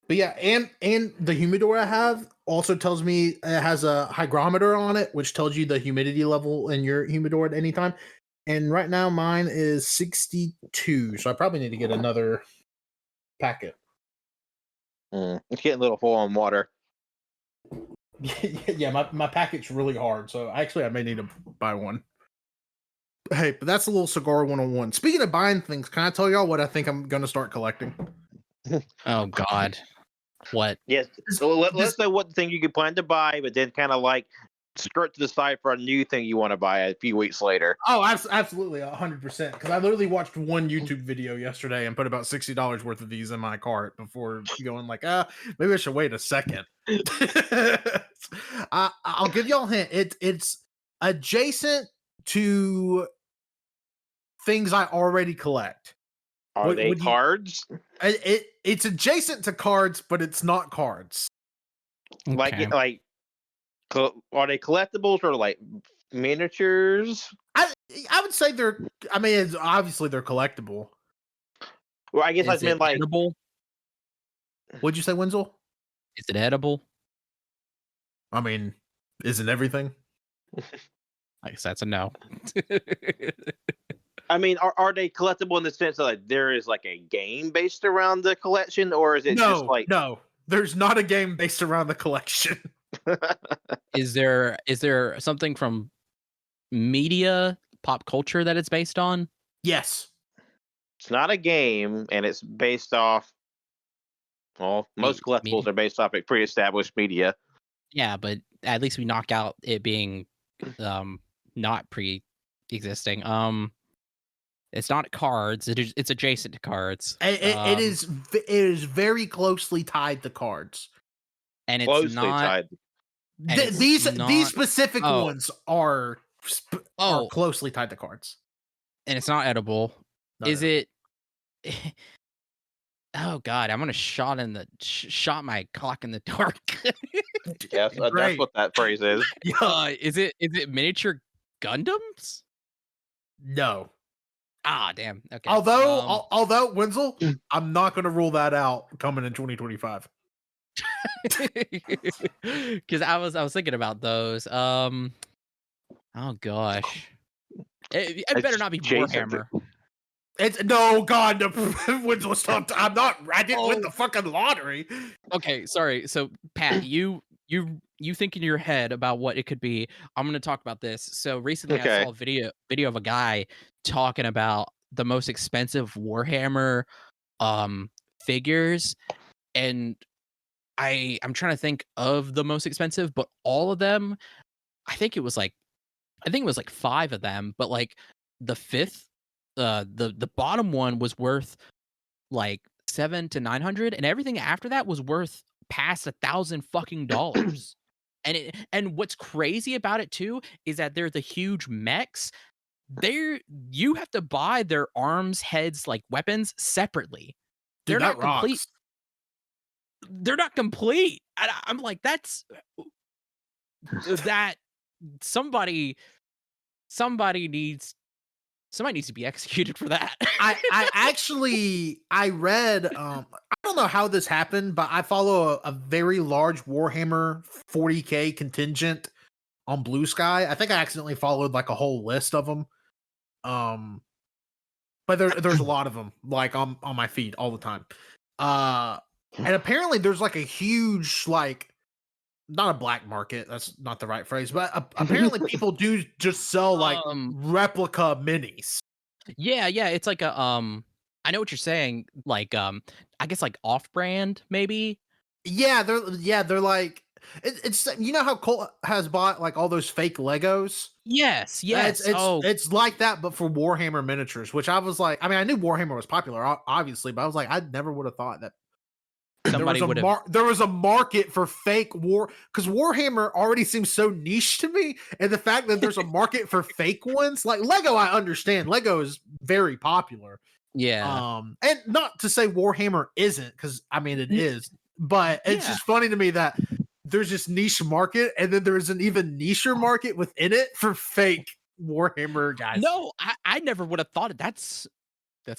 But yeah, and the humidor I have also tells me it has a hygrometer on it, which tells you the humidity level in your humidor at any time. And right now mine is 62, so I probably need to get another packet. It's getting a little full on water. Yeah, my packet's really hard, so actually I may need to buy one. Hey, but that's a little cigar 101. Speaking of buying things, can I tell y'all what I think I'm going to start collecting? Oh God, what? Yes. So let's know what thing you plan to buy, but then kind of like skirt to the side for a new thing you want to buy a few weeks later. Oh, absolutely, 100%. Because I literally watched one YouTube video yesterday and put about $60 worth of these in my cart before going like, maybe I should wait a second. I'll give y'all a hint. It's adjacent to things I already collect. Are they cards? It's adjacent to cards, but it's not cards. Okay. Are they collectibles or like miniatures? I would say they're. I mean, obviously they're collectible. Well, I guess I meant like edible. What'd you say, Wenzel? Is it edible? I mean, isn't everything? I guess that's a no. I mean, are they collectible in the sense that like, there is like a game based around the collection, or is it just like no? There's not a game based around the collection. Is there something from media, pop culture that it's based on? Yes. It's not a game, and it's based off. Well, most collectibles are based off a pre-established media. Yeah, but at least we knock out it being not pre-existing. It's not cards. It's adjacent to cards. It is very closely tied to cards, and it's closely not tied. These specific ones are closely tied to cards, and it's not edible. Is it? Oh God, I'm gonna shot my cock in the dark. Yes, that's what that phrase is. Is it miniature Gundams? No. Ah, damn. Okay. Although Wenzel, I'm not going to rule that out coming in 2025. Because I was thinking about those. Oh gosh, it better not be Warhammer. It's no God. Wenzel, stop! I didn't win the fucking lottery. Okay, sorry. So Pat, you think in your head about what it could be. I'm going to talk about this. So recently I saw a video of a guy talking about the most expensive Warhammer figures, and I'm trying to think of the most expensive, but all of them, I think it was like 5 of them, but like the fifth, the bottom one was worth like $700 to $900, and everything after that was worth past $1,000 fucking dollars. And what's crazy about it too is that they're the huge mechs. You have to buy their arms, heads, like weapons separately. They're not complete. They're not complete. I'm like, that's that somebody needs to be executed for that. I read I don't know how this happened, but I follow a very large Warhammer 40K contingent on Bluesky. I think I accidentally followed like a whole list of them. But there's a lot of them like on my feed all the time. And apparently there's like a huge, like, not a black market, that's not the right phrase, but apparently people do just sell like replica minis. Yeah, it's like a I know what you're saying, like I guess like off-brand maybe. Yeah, they're like it's you know how Colt has bought like all those fake Legos? Yes. It's like that, but for Warhammer miniatures, which I was like, I mean, I knew Warhammer was popular, obviously, but I was like, I never would have thought that there was a market for fake because Warhammer already seems so niche to me, and the fact that there's a market for fake ones, like Lego, I understand. Lego is very popular. Yeah. And not to say Warhammer isn't, because I mean it is, but it's just funny to me that there's this niche market, and then there's an even nicher market within it for fake Warhammer guys. No, I never would have thought it. That's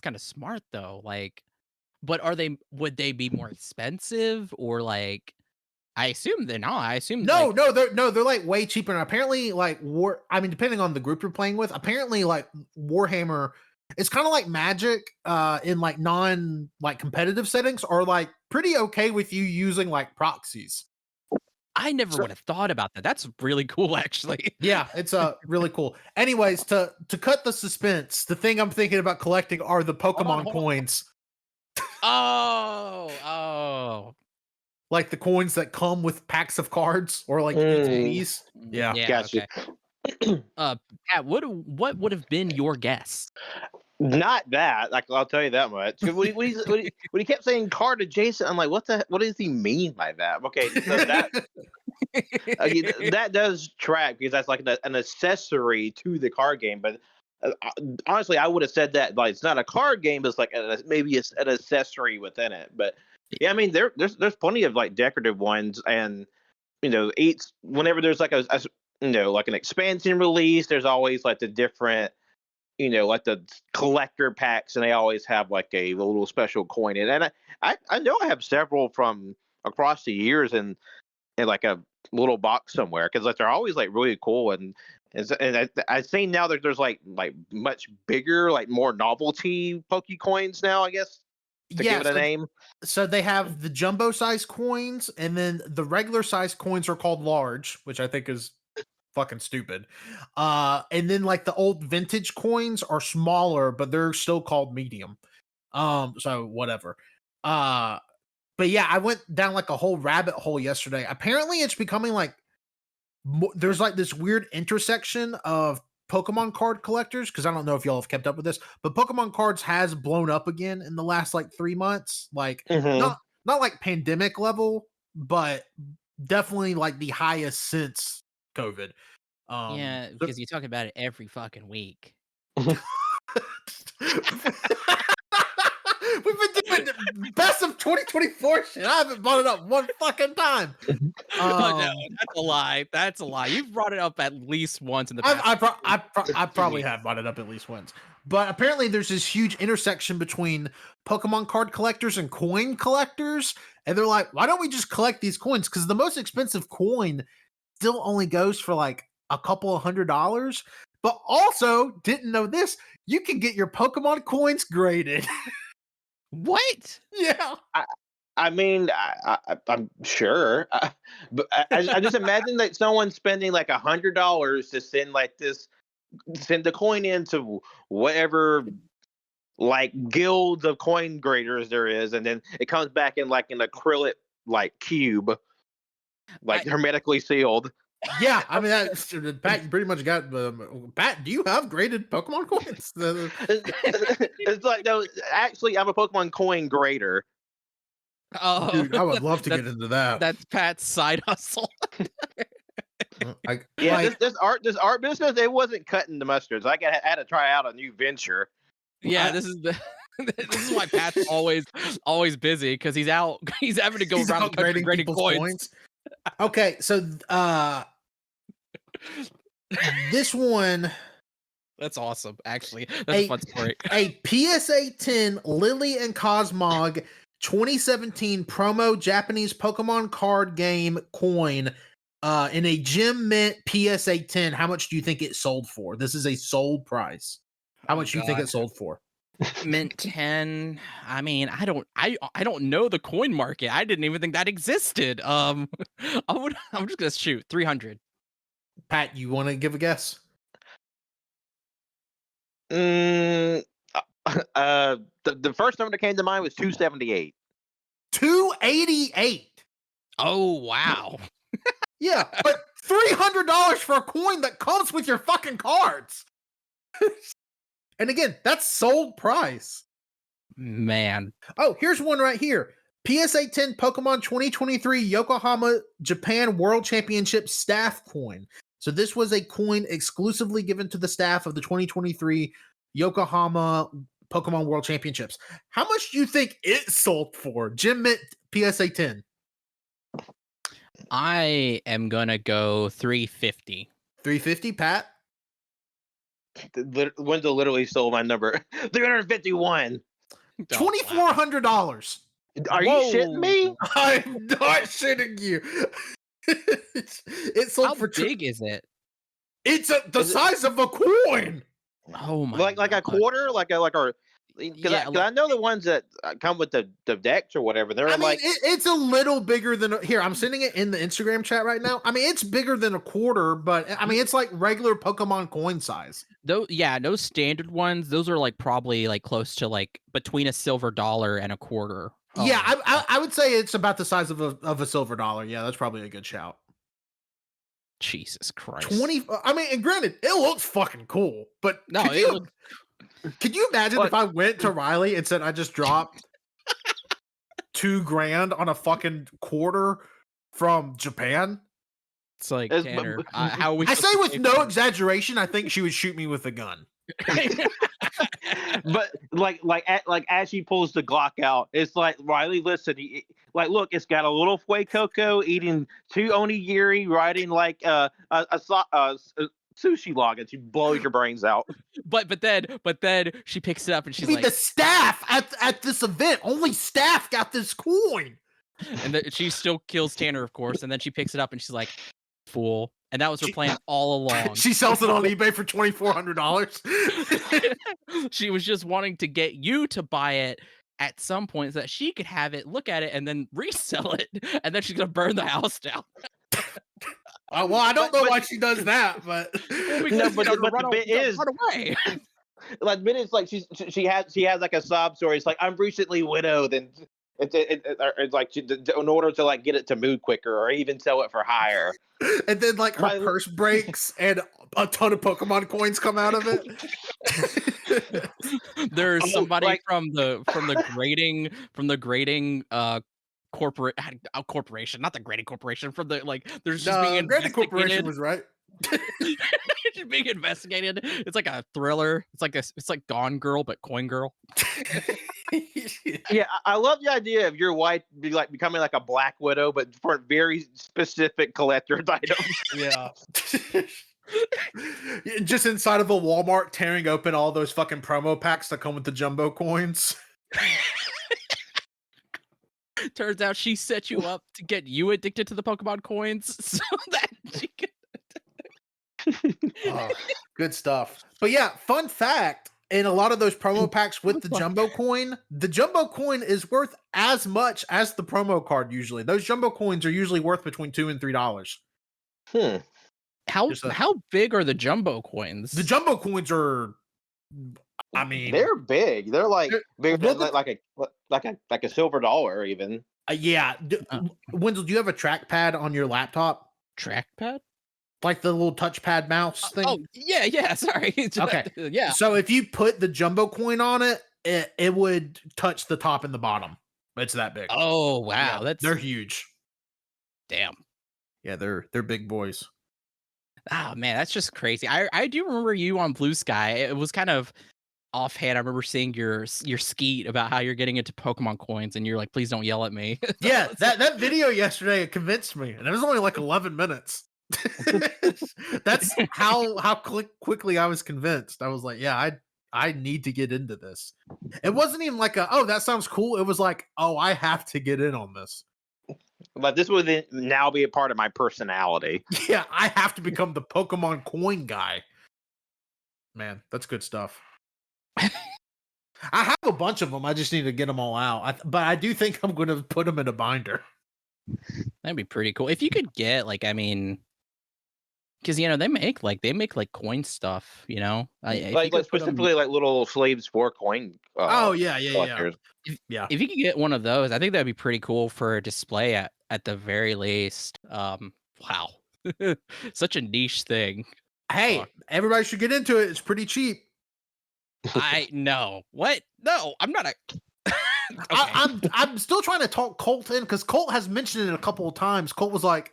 kind of smart though. Like, but would they be more expensive, or like? I assume they're not. I assume they're like way cheaper. And apparently, like depending on the group you're playing with, apparently like Warhammer, it's kind of like Magic, in like non like competitive settings, are like pretty okay with you using like proxies. I never would have thought about that. That's really cool, actually. Yeah, it's really cool. Anyways, to cut the suspense, the thing I'm thinking about collecting are the Pokemon hold on. coins. Oh. Like the coins that come with packs of cards or like ETBs. Yeah. Yeah, Gotcha. okay. Pat, what would have been your guess? Not that. Like I'll tell you that much. When he kept saying card adjacent, I'm like, what does he mean by that? Okay, so that that does track because that's like an accessory to the card game. But honestly, I would have said that like it's not a card game, but it's like maybe it's an accessory within it. But yeah, I mean there's plenty of like decorative ones, and whenever there's like a like an expansion release, there's always like the different like the collector packs, and they always have like a little special coin in it. And I know I have several from across the years in like a little box somewhere because like they're always like really cool. And I've seen now that there's like much bigger, like more novelty Pokecoins now, I guess, to give it a name. So they have the jumbo size coins, and then the regular size coins are called large, which I think is fucking stupid. And then like the old vintage coins are smaller, but they're still called medium. So whatever. But yeah, I went down like a whole rabbit hole yesterday. Apparently it's becoming like there's like this weird intersection of Pokemon card collectors, because I don't know if y'all have kept up with this, but Pokemon cards has blown up again in the last like 3 months. Like not like pandemic level, but definitely like the highest since COVID. Yeah, because you talk about it every fucking week. We've been doing the best of 2024 shit. I haven't brought it up one fucking time. No, that's a lie. That's a lie. You've brought it up at least once in the past. I probably have brought it up at least once. But apparently there's this huge intersection between Pokemon card collectors and coin collectors. And they're like, why don't we just collect these coins? Because the most expensive coin still only goes for like a couple of $100. But also, didn't know this, you can get your Pokemon coins graded. What? Yeah. I mean, I'm sure, but I just imagine that someone spending like $100 to send the coin into whatever like guild of coin graders there is, and then it comes back in like an acrylic like cube, like hermetically sealed. Yeah, I mean, Pat, you pretty much got. Pat, do you have graded Pokemon coins? It's like, no, actually, I'm a Pokemon coin grader. Oh, dude, I would love to get into that. That's Pat's side hustle. This art business, it wasn't cutting the mustard. So I had to try out a new venture. Yeah, this is why Pat's always busy, because he's having to go around the country grading coins. Okay, so this one, that's awesome. Actually, that's a fun story. A PSA 10 Lily and Cosmog 2017 promo Japanese Pokemon card game coin in a gem mint PSA 10. How much do you think it sold for? This is a sold price. How much do you think it sold for? Mint 10. I mean, I don't know the coin market. I didn't even think that existed. I'm just gonna shoot 300. Pat, you want to give a guess? The first number that came to mind was 278. 288. Oh wow. Yeah, but $300 for a coin that comes with your fucking cards. And again, that's sold price. Man. Oh, here's one right here. PSA 10 Pokemon 2023 Yokohama, Japan World Championship staff coin. So this was a coin exclusively given to the staff of the 2023 Yokohama Pokemon World Championships. How much do you think it sold for? Gem Mint PSA 10. I am gonna go 350. 350, Pat? Wenzel literally stole my number. 351. $2,400. Are you shitting me? I'm not shitting you. It sold How big is it? It's the size of a coin. Oh my! Like a quarter, like a Because Yeah, I know the ones that come with the decks or whatever. They're I mean, like it's a little bigger than here. I'm sending it in the Instagram chat right now. I mean, it's bigger than a quarter, but I mean, it's like regular Pokemon coin size. those standard ones, those are like probably like close to like between a silver dollar and a quarter. Yeah, Oh, I would say it's about the size of a silver dollar. Yeah, that's probably a good shout. Jesus Christ. 20. I mean, and granted, it looks fucking cool, but No, could you imagine What? if I went to Riley and said I just dropped $2,000 on a fucking quarter from Japan? it's like It's- Tanner. How are we I supposed say to with pay no for it? exaggeration, I think she would shoot me with a gun. but like as she pulls the Glock out, it's like Riley, listen, like look, it's got a little Fuecoco eating 2 onigiri, riding like a sushi log, and she blows your brains out. But then she picks it up and I she's mean, like, the staff at this event, only staff got this coin. and then she still kills Tanner, of course, and then she picks it up and she's like, fool. And that was her plan all along. She sells it on eBay for $2,400. She was just wanting to get you to buy it at some point so that she could have it, look at it, and then resell it. And then she's gonna burn the house down. Well, I don't know why she does that, but No, but the bit is run away. like minutes like she has like a sob story. It's like I'm recently widowed, and it's like in order to like get it to move quicker or even sell it for higher. and then like her purse breaks and a ton of Pokemon coins come out of it. There's somebody like- from the grading corporation, not the grading corporation, from the like there's just being Granted Corporation investigated. was right. Just being investigated. It's like a thriller. It's like Gone Girl, but Coin Girl. Yeah, I love the idea of your wife becoming like a Black Widow, but for very specific collector's items. Yeah. Just inside of a Walmart tearing open all those fucking promo packs that come with the jumbo coins. Turns out she set you up to get you addicted to the Pokemon coins so that she could. Oh, good stuff. But yeah, fun fact, in a lot of those promo packs with the jumbo coin is worth as much as the promo card usually. Those jumbo coins are usually worth between $2 and $3. How big are the jumbo coins? The jumbo coins are, I mean, They're big. They're like bigger than well, like a silver dollar even. yeah. Wenzel, do you have a trackpad on your laptop? Trackpad? Like the little touchpad mouse thing? Oh, yeah. Sorry. Okay. Yeah. So if you put the jumbo coin on it, it would touch the top and the bottom. It's that big. Oh, wow. Yeah, they're huge. Damn. Yeah, they're big boys. Oh, man, that's just crazy. I do remember you on Bluesky. It was kind of offhand. I remember seeing your skeet about how you're getting into Pokemon coins, and you're like, please don't yell at me. Yeah, that video yesterday convinced me, and it was only like 11 minutes. That's how quickly I was convinced. I was like, yeah, I need to get into this. It wasn't even like oh, that sounds cool. It was like, oh, I have to get in on this. But this would now be a part of my personality. Yeah, I have to become the Pokemon coin guy. Man, that's good stuff. I have a bunch of them. I just need to get them all out. But I do think I'm going to put them in a binder. That'd be pretty cool if you could get because they make coin stuff. Like specifically like little sleeves for coin. Oh yeah. If you could get one of those, I think that'd be pretty cool for a display at the very least. Wow, such a niche thing. Hey, everybody should get into it. It's pretty cheap. I know. What? No, I'm not a. Okay. I'm still trying to talk Colt in because Colt has mentioned it a couple of times. Colt was like,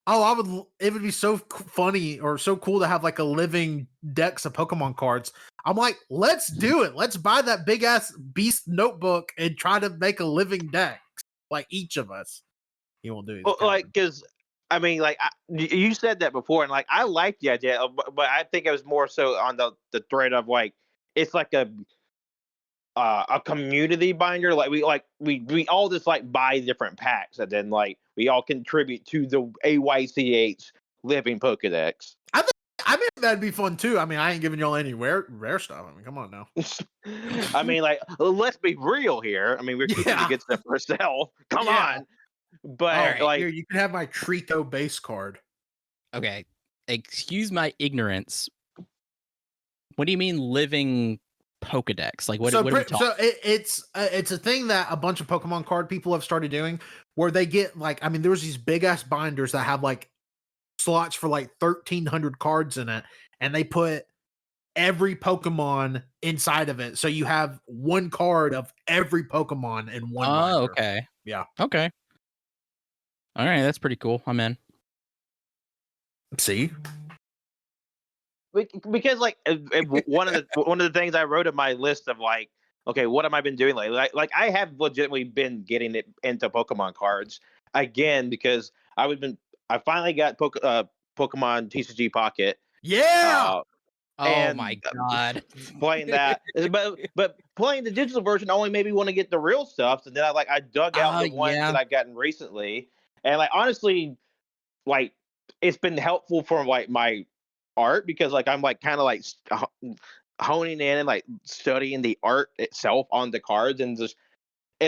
"Oh, it would be so funny or so cool to have like a living decks of Pokemon cards." I'm like, "Let's do it. Let's buy that big ass beast notebook and try to make a living deck, like each of us." He won't do it. Well, like because I mean, like you said that before, and like I like the idea, but I think it was more so on the thread of like it's like a community binder. Like we all just like buy different packs, and then like we all contribute to the AYCH living Pokedex. I mean, that'd be fun too. I mean, I ain't giving y'all any rare stuff. I mean, come on now. I mean, like, let's be real here. I mean, we're keeping the good stuff for ourselves. Come Yeah. on. But Alright, like, Here, you can have my Trico base card. Okay, excuse my ignorance. What do you mean living Pokedex? Like, what are we talking? It's a thing that a bunch of Pokemon card people have started doing, where they get like, I mean, there's these big ass binders that have like slots for like 1,300 cards in it, and they put every Pokemon inside of it, so you have one card of every Pokemon in one Oh, binder. okay. Yeah. Okay. All right, that's pretty cool. I'm in. See, because like one of the things I wrote in my list of like, okay, what have I been doing lately? Like I have legitimately been getting it into Pokemon cards again because I finally got Pokemon TCG Pocket. yeah. Oh And my god. playing that, but playing the digital version only made me want to get the real stuff. And then I dug out the ones Yeah. that I've gotten recently, and like honestly, like it's been helpful for like my art because like I'm like kind of like honing in and like studying the art itself on the cards and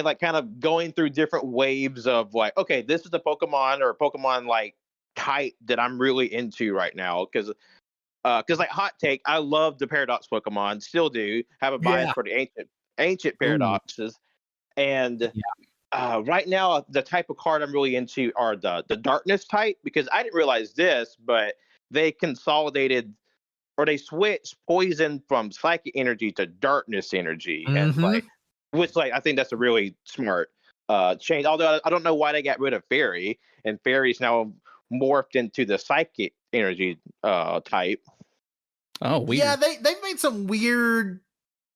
like kind of going through different waves of like, okay, this is the Pokemon or Pokemon like type that I'm really into right now because like hot take, I love the Paradox Pokemon, still do have a bias Yeah. for the ancient Ooh. paradoxes, and right now the type of card I'm really into are the darkness type because I didn't realize this, but they consolidated or they switched poison from psychic energy to darkness energy, and Mhm. like which like I think that's a really smart change. Although I don't know why they got rid of fairy and fairy's now morphed into the psychic energy type. Oh, weird. Yeah, they've made some weird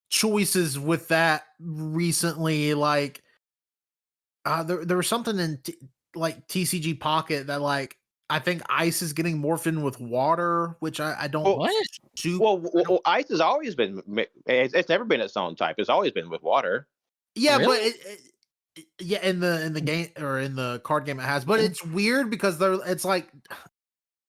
choices with that recently. Like, there was something in like TCG Pocket that like I think ice is getting morphed in with water, which I don't. Well, What? ice has always been. It's never been its own type. It's always been with water. Yeah, but Really? yeah, in the game or in the card game it has, but it's weird because it's like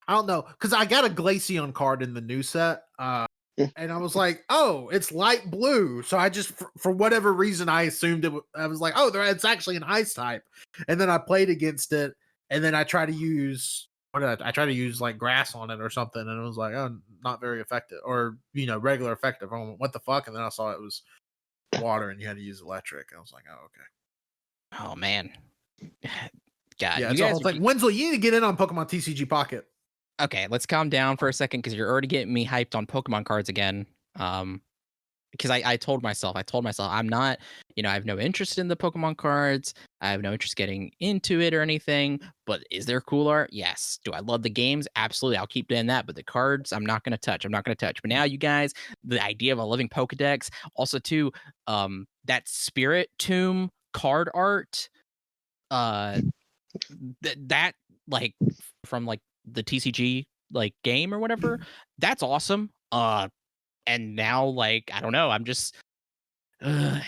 I don't know because I got a Glaceon card in the new set, and I was like, oh, it's light blue, so I just for whatever reason I assumed I was like, oh, it's actually an ice type, and then I played against it, and then I tried to use I tried to use like grass on it or something, and it was like, oh, not very effective, or regular effective. I went, what the fuck, and then I saw it was water, and you had to use electric. I was like, oh, okay. Oh man. God, Yeah, you it's a guys whole thing. Wenzel, you need to get in on Pokemon TCG Pocket. Okay, let's calm down for a second because you're already getting me hyped on Pokemon cards again. Because I told myself I'm not, I have no interest in the Pokemon cards. I have no interest getting into it or anything. But is there cool art? Yes. Do I love the games? Absolutely. I'll keep doing that. But the cards, I'm not gonna touch. But now, you guys, the idea of a living Pokedex, also too, that Spirit Tomb card art, that like from like the TCG like game or whatever, that's awesome. And now like I don't know, I'm just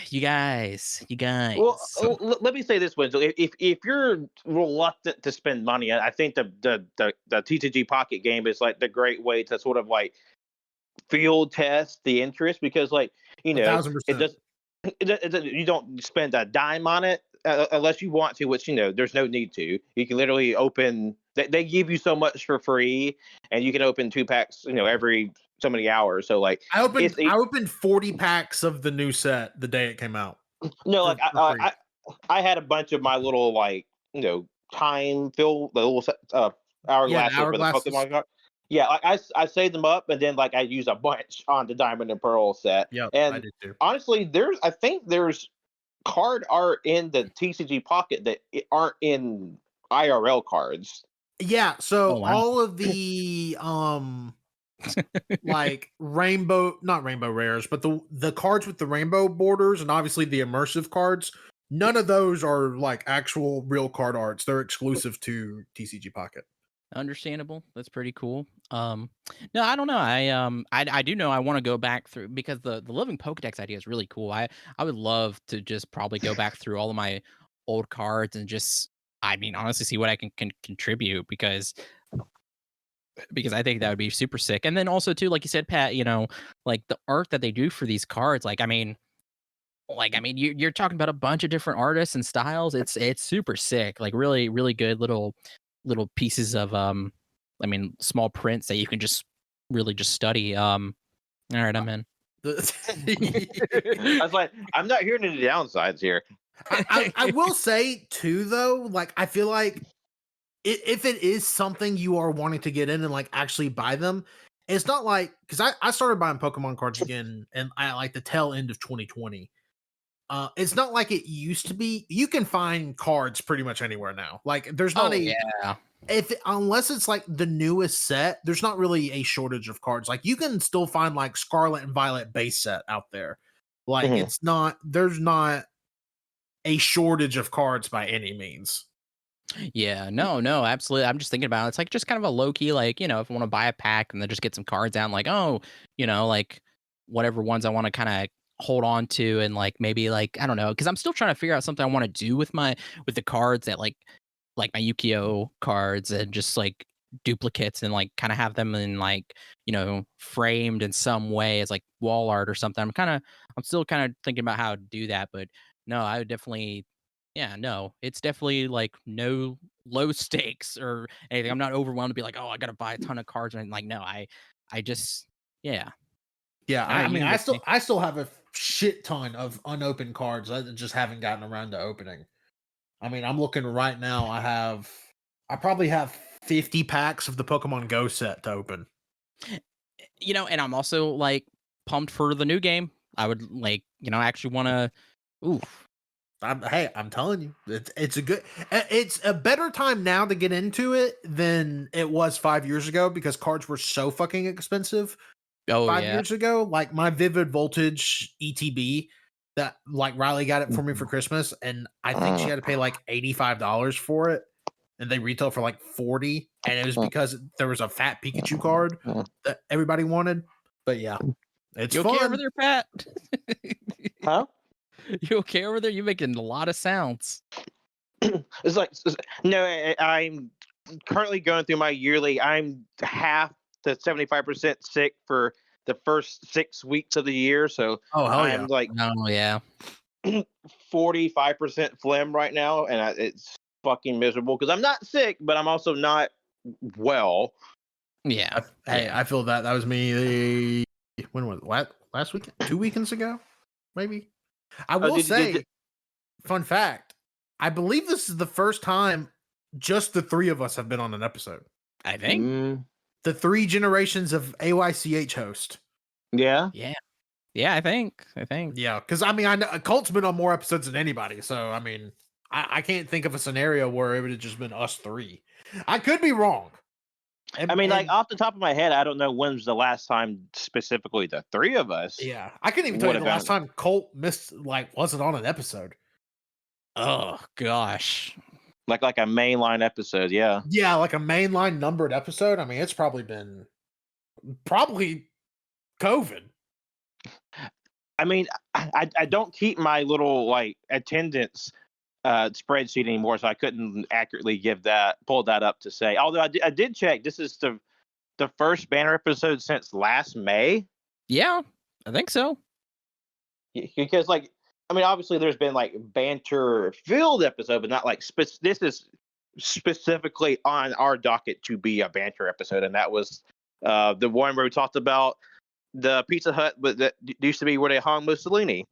you guys. Well, So, let me say this, Wenzel. If you're reluctant to spend money, I think the TCG Pocket game is like the great way to sort of like field test the interest because like it 1,000%. does you don't spend a dime on it unless you want to, which there's no need to. You can literally open. They give you so much for free, and you can open 2 packs, every so many hours. So like, I opened 40 packs of the new set the day it came out. like For free. I had a bunch of my little like time fill the little Yeah, the hourglasses for the hourglasses. Pokemon card. Yeah, like I saved them up, and then like I use a bunch on the Diamond and Pearl set. Yep, I And did too. honestly, I think there's card art in the TCG Pocket that aren't in IRL cards. Yeah, so oh wow. all of the like not rainbow rares, but the cards with the rainbow borders and obviously the immersive cards, none of those are like actual real card arts. They're exclusive to TCG Pocket. Understandable. That's pretty cool. No, I don't know. I do know I want to go back through because the living Pokedex idea is really cool. I would love to just probably go back through all of my old cards and just, I mean, honestly, see what I can contribute because because I think that would be super sick. And then also too, like you said, Pat, like the art that they do for these cards, you're talking about a bunch of different artists and styles. It's super sick. Like really, really good little pieces of small prints that you can just really just study. All right, I'm in. I was like, I'm not hearing any downsides here. I will say too, though, like I feel like if it is something you are wanting to get in and like actually buy them, it's not like because I started buying Pokemon cards again and I like the tail end of 2020. It's not like it used to be. You can find cards pretty much anywhere now. Like there's not unless it's like the newest set, there's not really a shortage of cards. Like you can still find like Scarlet and Violet base set out there. Like there's not a shortage of cards by any means. Yeah, no, absolutely. I'm just thinking about it. It's like just kind of a low key, like, if I want to buy a pack and then just get some cards down, like, like whatever ones I want to kind of hold on to and like maybe like I don't know, because I'm still trying to figure out something I want to do with the cards that like my Yu-Gi-Oh cards and just like duplicates and like kind of have them in like framed in some way as like wall art or something. I'm still kind of thinking about how to do that, but no, I would definitely it's definitely like no low stakes or anything. I'm not overwhelmed to be like, oh, I gotta buy a ton of cards and like no, I just Yeah, All right, I mean, you can I still have a shit ton of unopened cards I just haven't gotten around to opening. I mean, I'm looking right now. I probably have 50 packs of the Pokemon Go set to open. and I'm also like pumped for the new game. I would like, actually want to. Oof. I'm telling you, it's a better time now to get into it than it was 5 years ago because cards were so fucking expensive. Oh, 5 years ago, like my Vivid Voltage ETB that like Riley got it for me for Christmas, and I think she had to pay like $85 for it, and they retail for like 40, and it was because there was a fat Pikachu card that everybody wanted. But yeah, it's you fun. okay over there, Pat? Huh? You okay over there? You're making a lot of sounds. It's like no, I'm currently going through my yearly. I'm half to 75% sick for the first 6 weeks of the year, so I'm like, oh yeah, 45% phlegm right now, and it's fucking miserable because I'm not sick, but I'm also not well. Yeah. I feel that was me. When was it? Last weekend? 2 weekends ago, maybe. I will say, fun fact. I believe this is the first time just the three of us have been on an episode. I think the 3 generations of AYCH host. Yeah. I think. Yeah, because I mean, I know Colt's been on more episodes than anybody, so I mean, I can't think of a scenario where it would have just been us 3. I could be wrong. Like off the top of my head, I don't know when was the last time specifically the 3 of us. Yeah, I couldn't even tell you the last time Colt wasn't on an episode. Oh gosh, like a mainline episode, yeah. Yeah, like a mainline numbered episode. I mean, it's probably been COVID. I mean, I don't keep my little like attendance spreadsheet anymore, so I couldn't accurately pull that up to say. Although I did check, this is the first banner episode since last May. Yeah, I think so. Because like, I mean, obviously there's been like banter filled episode, but not like this is specifically on our docket to be a banter episode, and that was the one where we talked about the Pizza Hut, but that used to be where they hung Mussolini.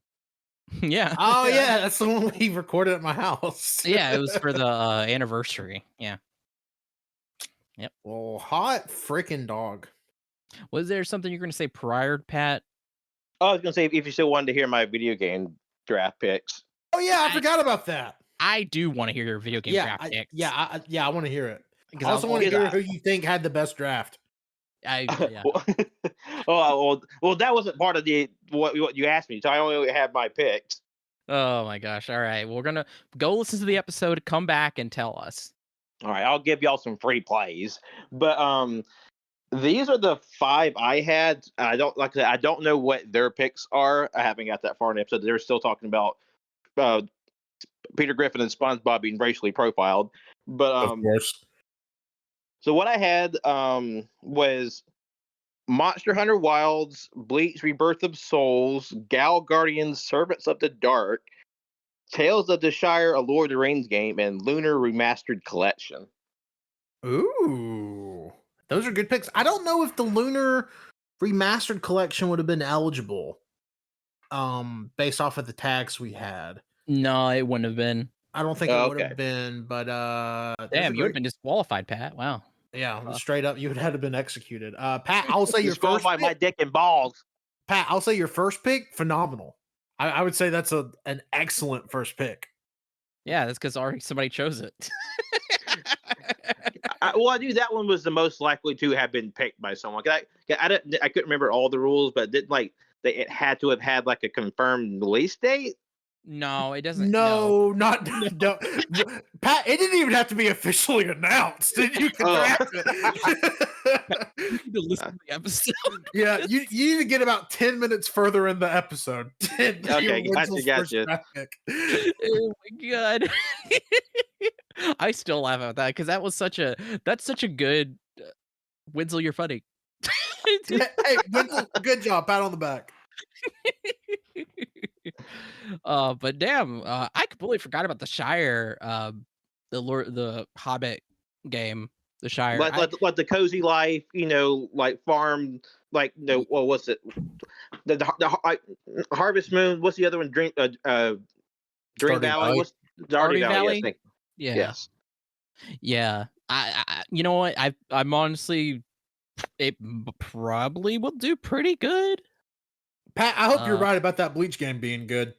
Yeah. Oh yeah, that's the one we recorded at my house. Yeah, it was for the anniversary. Yeah. Yep. Well, hot freaking dog. Was there something you're going to say prior, Pat? Oh, I was going to say if you still wanted to hear my video game draft picks. Oh yeah, I forgot about that. I do want to hear your video game draft picks. I want to hear it. I also want to hear who you think had the best draft. Yeah. well, that wasn't part of what you asked me, so I only have my picks. Oh my gosh! All right, we're gonna go listen to the episode, come back, and tell us. All right, I'll give y'all some free plays, but these are the 5 I had. I don't know what their picks are. I haven't got that far in the episode. They're still talking about Peter Griffin and SpongeBob being racially profiled, but of course. So what I had was Monster Hunter Wilds, Bleach Rebirth of Souls, Gal Guardians, Servants of the Dark, Tales of the Shire, a Lord of the Rings game, and Lunar Remastered Collection. Ooh, those are good picks. I don't know if the Lunar Remastered Collection would have been eligible, based off of the tags we had. No, it wouldn't have been. I don't think it would have been, but damn, you would have been disqualified, Pat. Wow. Yeah, straight up, you would have been executed. Pat, I'll say your first pick. My dick and balls. Pat, I'll say your first pick, phenomenal. I would say that's an excellent first pick. Yeah, that's because already somebody chose it. I knew that one was the most likely to have been picked by someone. I couldn't remember all the rules, but it had to have had like a confirmed release date. No, it doesn't. No. Pat. It didn't even have to be officially announced. You can draft it. You need to listen to the episode. Yeah, you need to get about 10 minutes further in the episode. Okay, gotcha. Oh my god. I still laugh at that because that's such a good Wenzel, you're funny. Hey, Wenzel, good job. Pat on the back. But damn, I completely forgot about the Shire, the Hobbit game, the Shire. Like the cozy life, like farm, like no, well, what's it? The Harvest Moon. What's the other one? Dream Valley. What's Stardew Valley? I think. Yeah. Yes. Yeah. I you know what? I'm honestly, it probably will do pretty good. Pat, I hope you're right about that Bleach game being good.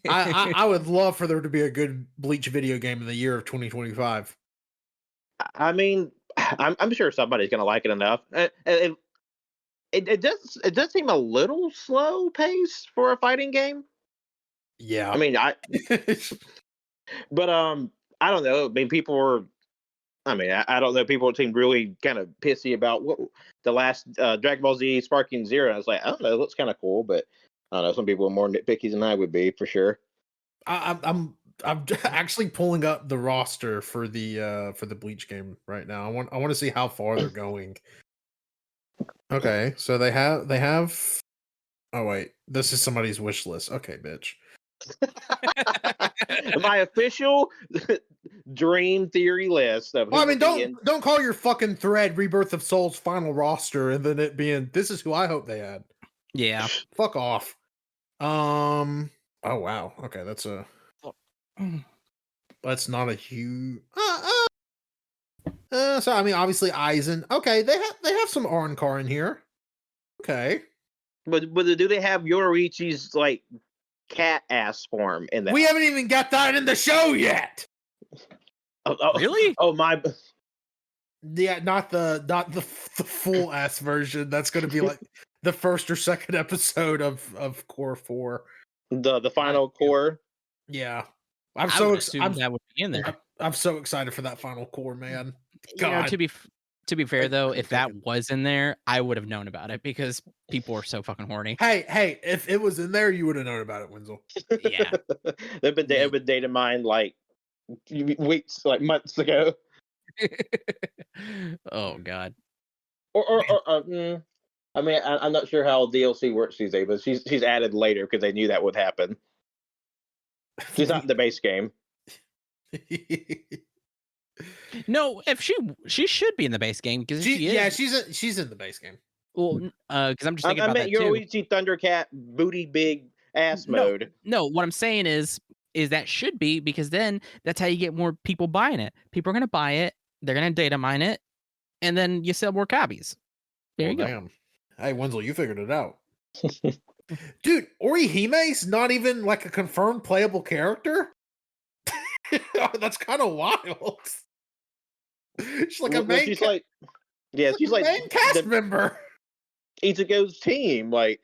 I would love for there to be a good Bleach video game in the year of 2025. I mean, I'm sure somebody's gonna like it enough. It does seem a little slow pace for a fighting game. Yeah, I mean, but I don't know. I mean, people were. I mean, I don't know. People seem really kind of pissy about what the last Dragon Ball Z Sparking Zero. I was like, I don't know, it looks kind of cool, but I don't know. Some people are more nitpicky than I would be, for sure. I'm actually pulling up the roster for the Bleach game right now. I want to see how far they're going. Okay, so they have. Oh wait, this is somebody's wish list. Okay, bitch. My official Dream Theory list of. Well, I mean, don't call your fucking thread Rebirth of Souls final roster and then it being this is who I hope they had. Yeah, fuck off. Oh wow. Okay, that's not a huge. So I mean, obviously Aizen. Okay, they have some Arnkar in here. Okay, but do they have Yoruichi's like cat ass form in that? We haven't even got that in the show yet. Oh, really? Oh my. Yeah, not the full ass version. That's going to be like the first or second episode of Core 4. The final core. Yeah, I'm so excited that would be in there. I'm so excited for that final core, man. God. You know, to be fair though, if that was in there, I would have known about it because people are so fucking horny. Hey, if it was in there, you would have known about it, Wenzel. Yeah, they've been data mined like weeks, like months ago. Oh god. I mean, I'm not sure how DLC works these days, but she's added later because they knew that would happen. She's not in the base game. No, if she should be in the base game because she is. Yeah, she's in the base game. Well, because I'm just thinking about that too. Yoruichi Thundercat booty big ass mode. No, what I'm saying is that should be because then that's how you get more people buying it. People are gonna buy it, they're gonna data mine it, and then you sell more copies. There you go. Damn. Hey, Wenzel, you figured it out. Dude, Orihime's not even like a confirmed playable character? That's kind of wild. She's like a main she's like main cast member. Ichigo's team. Like,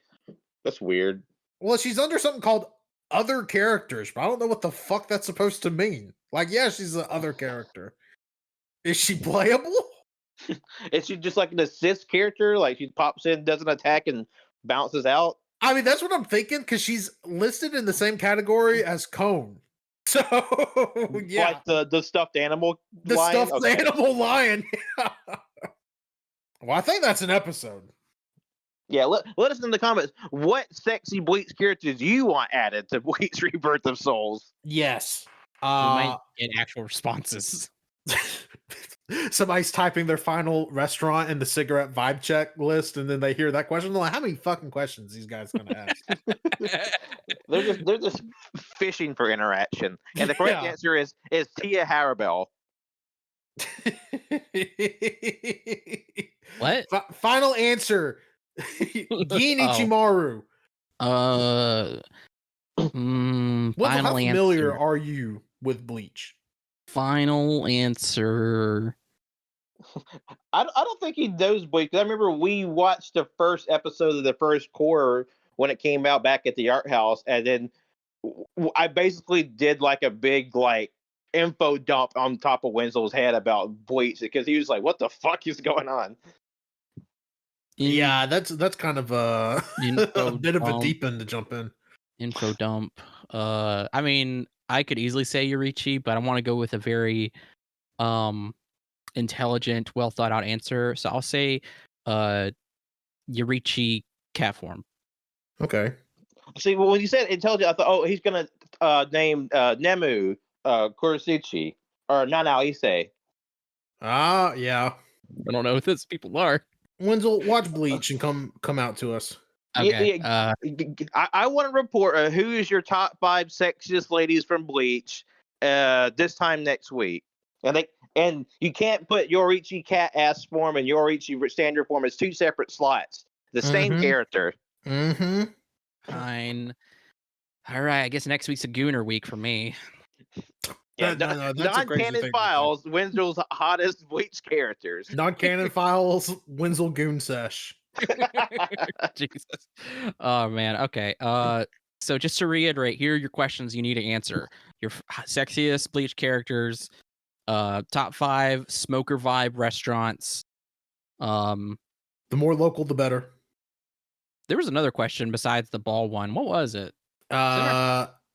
that's weird. Well, she's under something called other characters, but I don't know what the fuck that's supposed to mean. Like, yeah, she's the other character. Is she playable? Is she just like an assist character? Like she pops in, does an attack, and bounces out? I mean, that's what I'm thinking because she's listed in the same category as Cone. So yeah, Like the stuffed animal the lion? stuffed Okay. animal lion. Well, I think that's an episode. Yeah, let us in the comments. What sexy Bleach characters do you want added to Bleach Rebirth of Souls? Yes. We might get actual responses. Somebody's typing their final restaurant in the cigarette vibe check list, and then they hear that question. They're like, "How many fucking questions these guys gonna ask?" They're just fishing for interaction, and the correct Yeah. answer is Tia Harabel. What? Final answer: Gin Oh. Ichimaru. Wenzel, How final familiar answer. are you with Bleach? Final answer. I don't think he knows Bleach. I remember we watched the first episode of the first quarter when it came out back at the art house, and then I basically did like a big like info dump on top of Wenzel's head about Bleach because he was like, "What the fuck is going on?" Yeah, that's kind of a Info bit of a dump. deep end to jump in. Info dump. I mean, I could easily say Yurichi, but I want to go with a very intelligent, well thought out answer. So I'll say Yurichi cat form. Okay. See, when you said intelligent, I thought, oh, he's gonna name Nemu Kuroshichi or Nanao Issei. Ah, yeah. I don't know who those people are. Wenzel, watch Bleach and come out to us. Okay. I want to report who is your top 5 sexiest ladies from Bleach this time next week. And you can't put Yorichi cat ass form and Yorichi standard form as 2 separate slots. The same character. Mm-hmm. Fine. All right. I guess next week's a Gooner week for me. Yeah, No, that's a crazy non-canon thing. files, Wenzel's hottest Bleach characters. Non-canon files, Wenzel Goon Sesh. Jesus. Oh man. Okay. So just to reiterate, here are your questions you need to answer. Your sexiest Bleach characters, top 5 smoker vibe restaurants. The more local, the better. There was another question besides the ball one. What was it?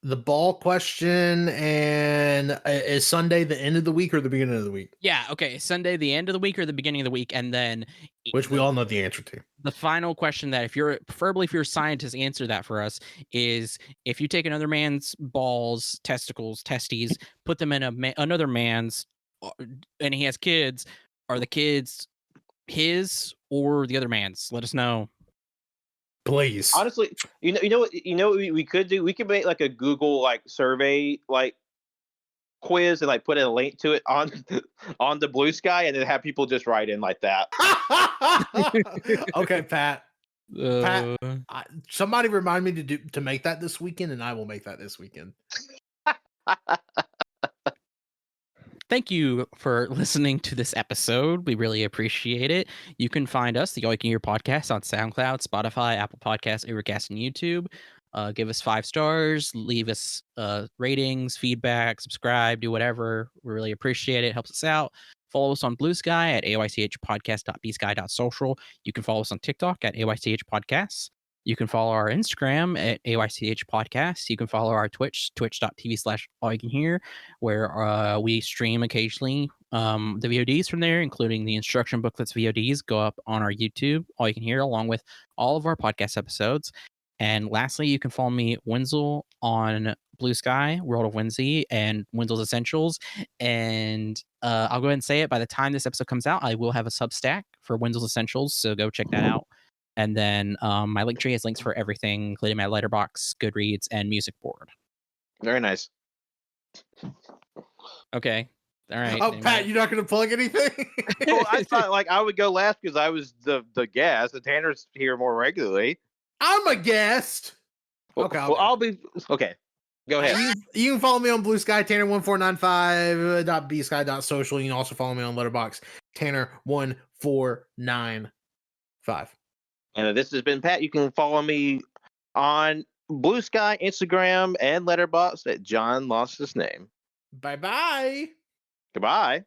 The ball question, and is Sunday the end of the week or the beginning of the week? Yeah. Okay. Sunday, the end of the week or the beginning of the week, and then Which we all know the answer to. the final question that preferably if you're a scientist, answer that for us is if you take another man's balls, testicles, testes, put them in another man's, and he has kids, are the kids his or the other man's? Let us know. Please. Honestly, you know what we could do? We could make like a Google like survey like quiz and like put a link to it on the Bluesky and then have people just write in like that. Okay, Pat. Somebody remind me to make that this weekend, and I will make that this weekend. Thank you for listening to this episode. We really appreciate it. You can find us, the AllYouCanHear podcast, on SoundCloud, Spotify, Apple Podcasts, Overcast, and YouTube. Give us 5 stars, leave us ratings, feedback, subscribe, do whatever. We really appreciate it. Helps us out. Follow us on Bluesky at aychpodcast.bsky.social. You can follow us on TikTok at aychpodcasts. You can follow our Instagram at AYCH Podcast. You can follow our Twitch, twitch.tv/AllYouCanHear, where we stream occasionally. The VODs from there, including the instruction booklets VODs, go up on our YouTube, All You Can Hear, along with all of our podcast episodes. And lastly, you can follow me, Wenzel, on Bluesky, World of Wenzel, and Wenzel's Essentials. And I'll go ahead and say it. By the time this episode comes out, I will have a Substack for Wenzel's Essentials, so go check that out. And then my link tree has links for everything, including my Letterboxd, Goodreads, and music board. Very nice. Okay. All right. Oh, Pat, you're not going to plug anything? Well, I thought like I would go last because I was the guest, and Tanner's here more regularly. I'm a guest. Okay. Well, I'll be okay. Go ahead. You can follow me on Bluesky, Tanner1495.bsky.social. You can also follow me on Letterboxd, Tanner1495. And this has been Pat. You can follow me on Bluesky, Instagram, and Letterboxd at John Lost His Name. Bye-bye. Goodbye.